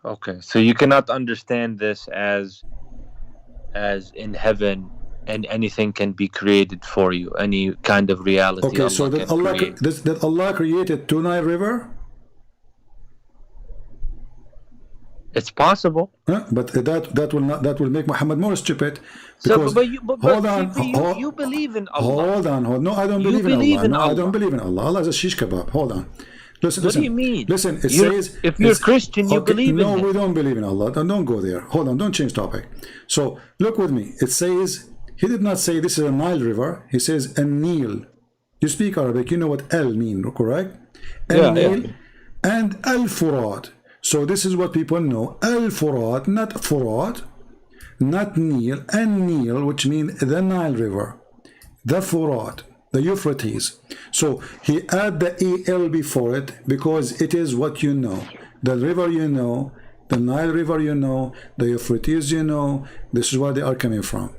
Okay, so you cannot understand this as in heaven and anything can be created for you, any kind of reality. Okay, so that Allah created two Nile River? It's possible. But that will make Muhammad more stupid. So, Because, hold on, you believe in Allah. Hold on. No, I don't believe in Allah. No, I don't believe in Allah. Allah is a shish kebab. Hold on. Listen, what do you mean? Listen, it says... If you're Christian, you believe in Him. No, we don't believe in Allah. Don't go there. Hold on, don't change topic. So, look with me. It says, he did not say this is a Nile River. He says a Nile. You speak Arabic, you know what al mean, correct? Nile and al-Furat. So this is what people know. Al-Furat, not Furat, not Nile, and Nile, which means the Nile River, the Furat, the Euphrates. So he add the EL before it because it is what you know. The river you know, the Nile River you know, the Euphrates you know. This is where they are coming from.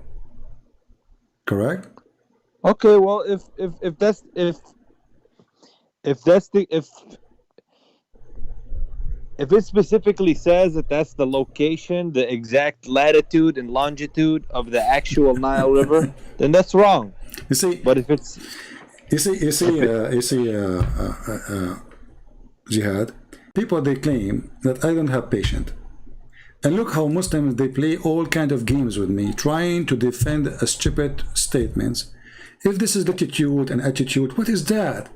Correct? Okay, well, if it specifically says that that's the location, the exact latitude and longitude of the actual Nile River, then that's wrong. You see, but if it's Jihad, people, they claim that I don't have patience, and look how Muslims, they play all kind of games with me, trying to defend a stupid statements. If this is the attitude and attitude, what is that?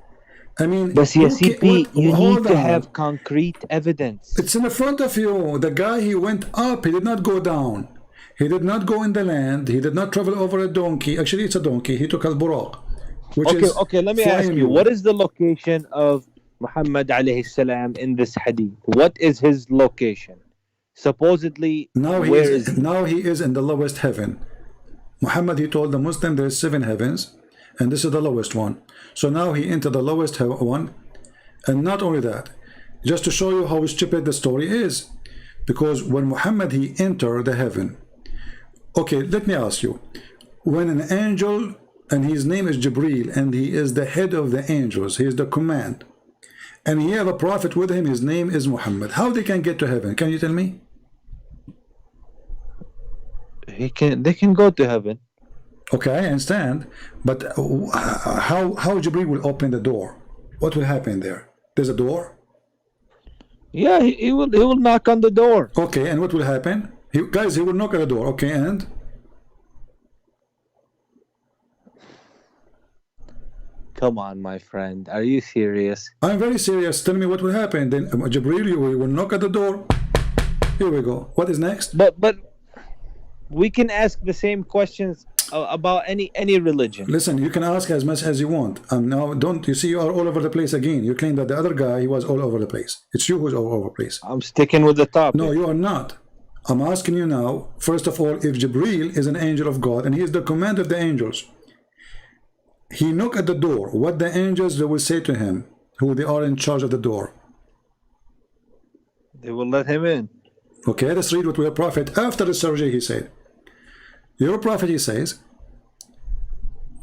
I mean, but CP, you need to have concrete evidence. It's in the front of you. The guy, he went up, he did not go down. He did not go in the land. He did not travel over a donkey. Actually, it's a donkey. He took al-Buraq. Okay, let me ask you, what is the location of Muhammad alayhi salam in this hadith? What is his location? Supposedly, now he is in the lowest heaven. Muhammad, he told the Muslim there is 7 heavens, and this is the lowest one. So now he entered the lowest one, and not only that, just to show you how stupid the story is, because when Muhammad, he entered the heaven. Okay, let me ask you, when an angel, and his name is Jibreel, and he is the head of the angels, he is the command, and he have a prophet with him, his name is Muhammad, how they can get to heaven? Can you tell me? They can go to heaven. Okay, I understand, but how Jibreel will open the door? What will happen there? There's a door? Yeah, he will knock on the door. Okay, and what will happen? He will knock at the door. Okay, and? Come on, my friend. Are you serious? I'm very serious. Tell me what will happen. Then Jibreel, you will knock at the door. Here we go. What is next? But we can ask the same questions about any religion. Listen, you can ask as much as you want. Now, don't you see, you are all over the place again. You claim that the other guy, he was all over the place. It's you who's all over the place. I'm sticking with the topic. No, you are not. I'm asking you now, first of all, if Jibreel is an angel of God and he is the commander of the angels, he knocked at the door. What the angels, they will say to him, who they are in charge of the door? They will let him in. Okay, let's read what your prophet, after the surgery, he said. Your prophet, he says,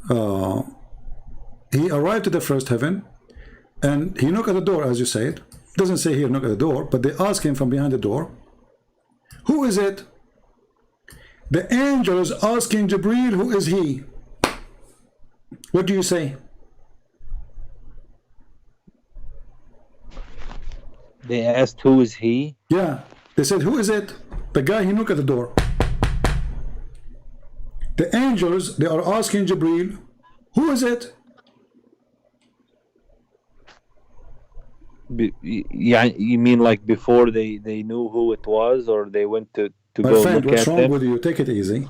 he arrived to the first heaven and he knocked at the door, as you said. Doesn't say here knock at the door, but they ask him from behind the door, who is it? The angel is asking Jibreel, who is he? What do you say? They asked, who is he? Yeah, they said, who is it? The guy, he knocked at the door. The angels, they are asking Jibreel, who is it? Yeah, you mean like before they knew who it was, or they went to My go friend, look what's at wrong them? with you? Take it easy.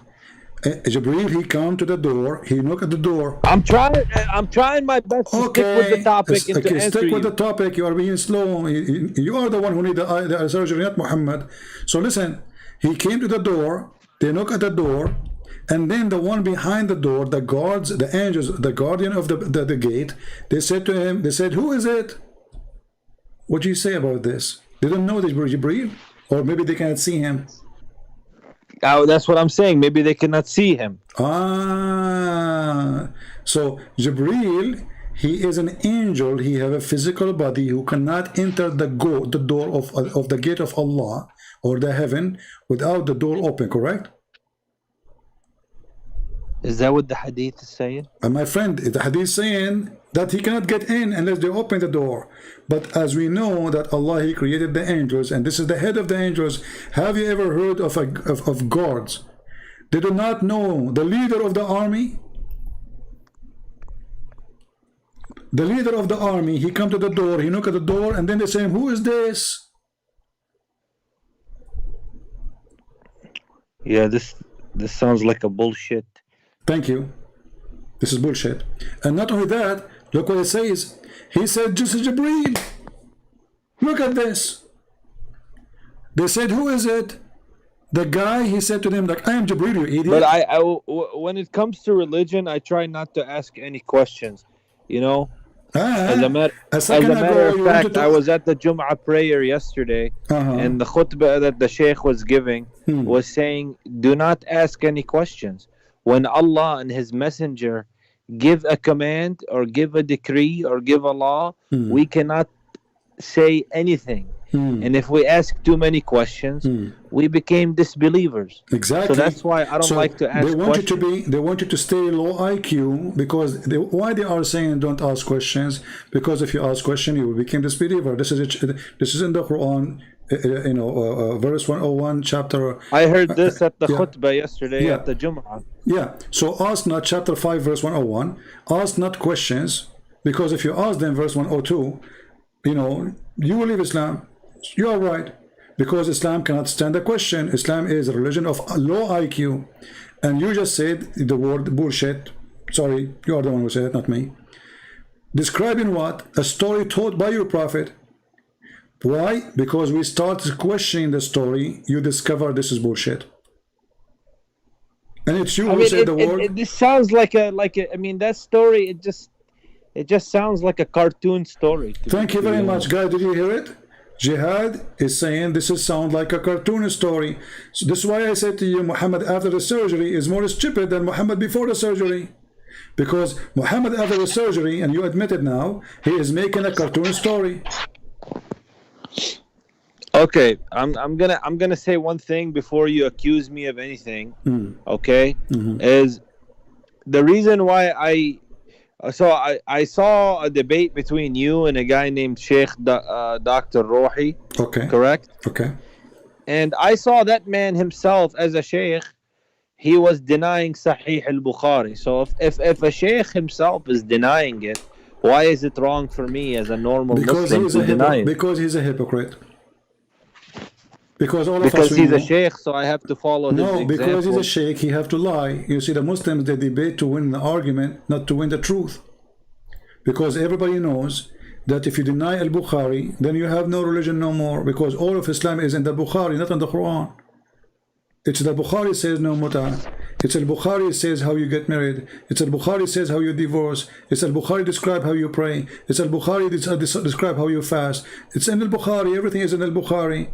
Jibreel, he come to the door, he knocked at the door. I'm trying my best to stick with the topic and to answer stick with you. the topic. You are being slow. You are the one who need the surgery, not Muhammad. So listen, he came to the door, they knock at the door, and then the one behind the door, the guards, the angels, the guardian of the gate, they said to him, they said, who is it? What do you say about this? They don't know the Jibreel, or maybe they cannot see him. Oh, that's what I'm saying. Maybe they cannot see him. Ah, so Jibreel, he is an angel. He have a physical body who cannot enter the door of the gate of Allah or the heaven without the door open. Correct? Is that what the hadith is saying? And my friend, the hadith is saying that he cannot get in unless they open the door. But as we know that Allah, he created the angels, and this is the head of the angels. Have you ever heard of guards? They do not know the leader of the army. The leader of the army, he come to the door, he knock at the door, and then they say, who is this? Yeah, this sounds like a bullshit. Thank you. This is bullshit. And not only that, look what it says. He said, this is Jibreel. Look at this. They said, who is it? The guy, he said to them, like, I am Jibreel, you idiot. But when it comes to religion, I try not to ask any questions. You know? As a matter of fact, I was at the Jum'ah prayer yesterday, and the khutbah that the Sheikh was giving was saying, do not ask any questions. When Allah and His Messenger give a command or give a decree or give a law, we cannot say anything. And if we ask too many questions, we became disbelievers. Exactly. So that's why I don't like to ask questions. They want you to stay low IQ because why they are saying don't ask questions? Because if you ask questions, you will become disbeliever. This is in the Quran. Verse 101, chapter. I heard this at the khutbah yesterday at the Jum'ah. Yeah. So ask not, chapter 5, verse 101. Ask not questions, because if you ask them, verse 102, you will leave Islam. You are right, because Islam cannot stand a question. Islam is a religion of low IQ, and you just said the word bullshit. Sorry, you are the one who said it, not me. Describing what? A story told by your prophet. Why? Because we start questioning the story, you discover this is bullshit. And it's you who said the word. This sounds like a that story, it just sounds like a cartoon story. Thank you very much, guys. Did you hear it? Jihad is saying this is sound like a cartoon story. So this is why I said to you, Muhammad after the surgery is more stupid than Muhammad before the surgery. Because Muhammad after the surgery, and you admit it now, he is making a cartoon story. Okay, I'm gonna say one thing before you accuse me of anything. Okay, is the reason why I saw a debate between you and a guy named Sheikh Dr. Rohi. Okay. Correct. Okay. And I saw that man himself as a sheikh. He was denying Sahih al-Bukhari. So if a sheikh himself is denying it, why is it wrong for me as a normal Muslim to deny it? Because he's a hypocrite. Because he's a sheikh, so I have to follow his example. No, because he's a sheikh, he have to lie. You see, the Muslims, they debate to win the argument, not to win the truth. Because everybody knows that if you deny al-Bukhari, then you have no religion no more. Because all of Islam is in the Bukhari, not in the Quran. It's the Bukhari says no muta. It's al-Bukhari says how you get married. It's al-Bukhari says how you divorce. It's al-Bukhari describe how you pray. It's al-Bukhari describe how you fast. It's in al-Bukhari. Everything is in al-Bukhari.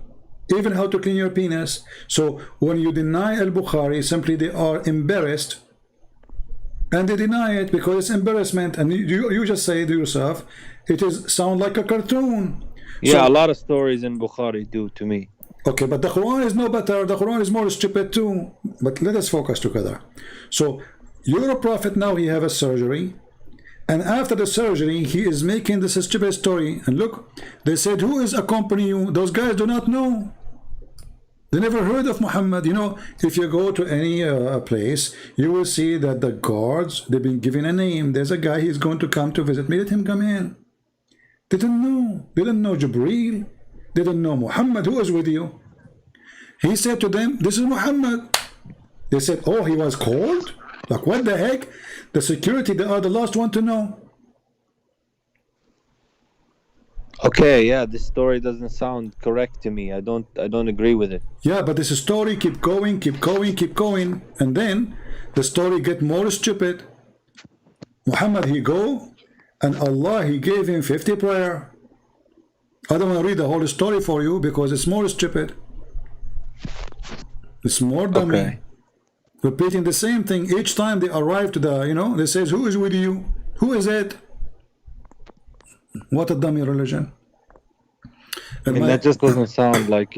Even how to clean your penis. So when you deny al-Bukhari, simply they are embarrassed, and they deny it because it's embarrassment. And you just say to yourself, it is sound like a cartoon. Yeah, so, a lot of stories in Bukhari do to me. Okay, but the Quran is no better. The Quran is more stupid too. But let us focus together. So your prophet now, he have a surgery. And after the surgery, he is making this stupid story. And look, they said, who is accompanying you? Those guys do not know. They never heard of Muhammad. If you go to any place, you will see that the guards, they've been given a name. There's a guy, he's going to come to visit me. Let him come in. They didn't know. They didn't know Jibreel. They didn't know Muhammad. Who is with you? He said to them, this is Muhammad. They said, oh, he was called? Like, what the heck? The security, they are the last one to know. Okay, yeah, this story doesn't sound correct to me. I don't agree with it. Yeah, but this story keep going, and then the story get more stupid. Muhammad, he go, and Allah, he gave him 50 prayer. I don't want to read the whole story for you because it's more stupid. It's more dummy. Okay. Repeating the same thing each time they arrive to the, they says, who is with you? Who is it? What a dummy religion. I mean, that just doesn't sound like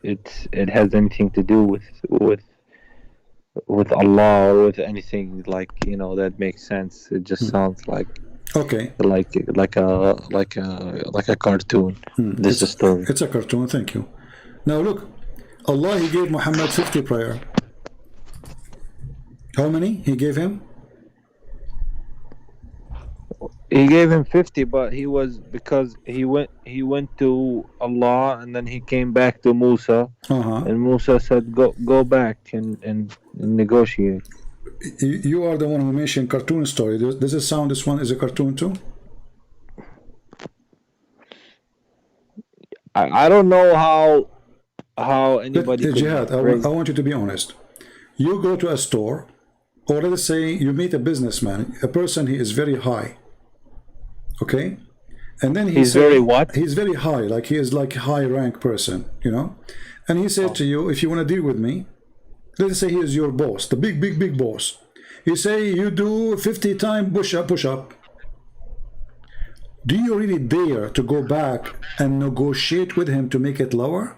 it has anything to do with Allah or with anything like, that makes sense. It just sounds like okay, like a cartoon. This is a story. It's a cartoon. Thank you. Now look, Allah, he gave Muhammad 50 prayer. How many he gave him? He gave him 50, but because he went to Allah and then he came back to Musa, and Musa said, go back and negotiate. You are the one who mentioned cartoon story. Does it sound this one is a cartoon too? I don't know how anybody Jihad, I want you to be honest. You go to a store, or let's say you meet a businessman, a person, he is very high, okay, and then he's very what? He's very high, like he is like a high rank person, and he said to you, if you want to deal with me, let's say he is your boss, the big boss. You say you do 50 times push up. Do you really dare to go back and negotiate with him to make it lower?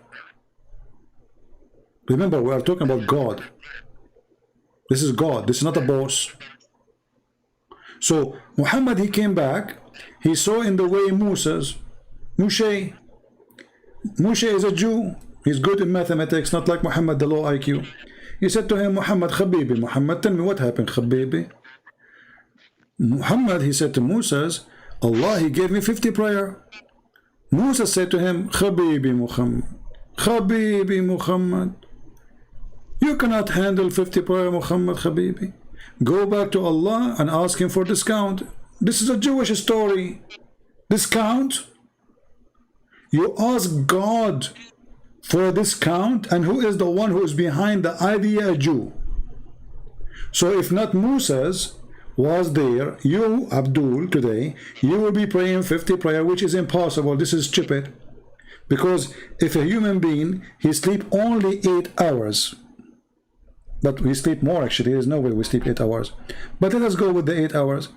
Remember, we are talking about God. This is God. This is not a boss. So Muhammad, he came back. He saw in the way Moshe is a Jew. He's good in mathematics, not like Muhammad, the low IQ. He said to him, Muhammad, Khabibi, Muhammad, tell me what happened, Khabibi. Muhammad, he said to Moses, Allah, he gave me 50 prayer. Musa said to him, Khabibi Muhammad, Khabibi Muhammad, you cannot handle 50 prayer, Muhammad, Khabibi. Go back to Allah and ask him for discount. This is a Jewish story. Discount? You ask God for a discount, and who is the one who is behind the idea, a Jew? So if not Moses was there, you, Abdul, today, you will be praying 50 prayer, which is impossible. This is stupid. Because if a human being, he sleep only 8 hours, but we sleep more actually, there's no way we sleep 8 hours. But let us go with the 8 hours.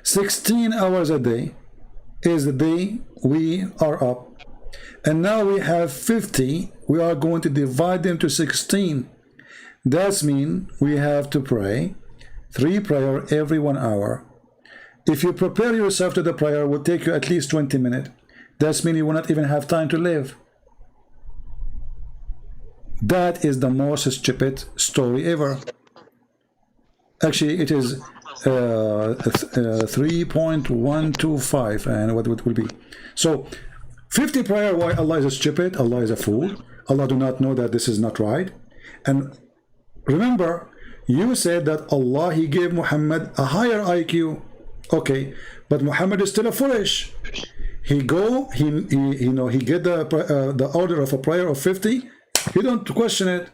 16 hours a day is the day we are up. And now we have 50, we are going to divide them to 16. That means we have to pray 3 prayer every 1 hour. If you prepare yourself to the prayer, it will take you at least 20 minutes. That means you will not even have time to live. That is the most stupid story ever. Actually, it is 3.125, and what it will be. So, 50 prayer, why Allah is stupid, Allah is a fool, Allah do not know that this is not right. And remember, you said that Allah, he gave Muhammad a higher IQ. Okay, but Muhammad is still a foolish. He get the order of a prayer of 50. He don't question it.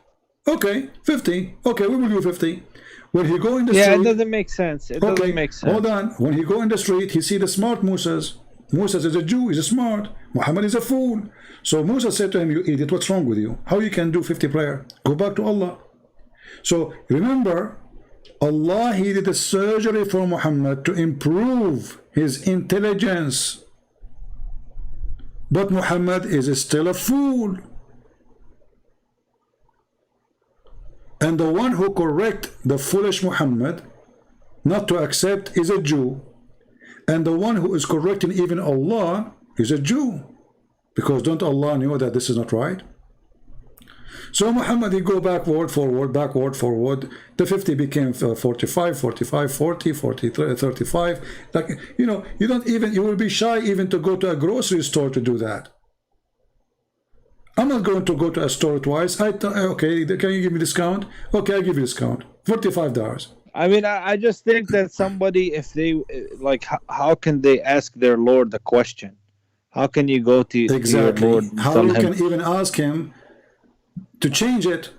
Okay, 50. Okay, we will do 50. When he go in the street, it doesn't make sense. It doesn't make sense. Hold on. When he go in the street, he see the smart Moses. Moses is a Jew. He's a smart. Muhammad is a fool. So Moses said to him, "You idiot! What's wrong with you? How you can do 50 prayer? Go back to Allah." So remember, Allah, he did a surgery for Muhammad to improve his intelligence. But Muhammad is still a fool. And the one who correct the foolish Muhammad not to accept is a Jew. And the one who is correcting even Allah is a Jew. Because don't Allah know that this is not right? So Muhammad, he go backward, forward, backward, forward. The 50 became 45, 45, 40, 40, 35. Like, you don't even, you will be shy even to go to a grocery store to do that. I'm not going to go to a store twice. Okay, can you give me discount? Okay, I'll give you discount. $45. I mean, I just think that somebody, if they, like, how can they ask their Lord the question? How can you go to your Lord and how tell you him? can even ask him to change it?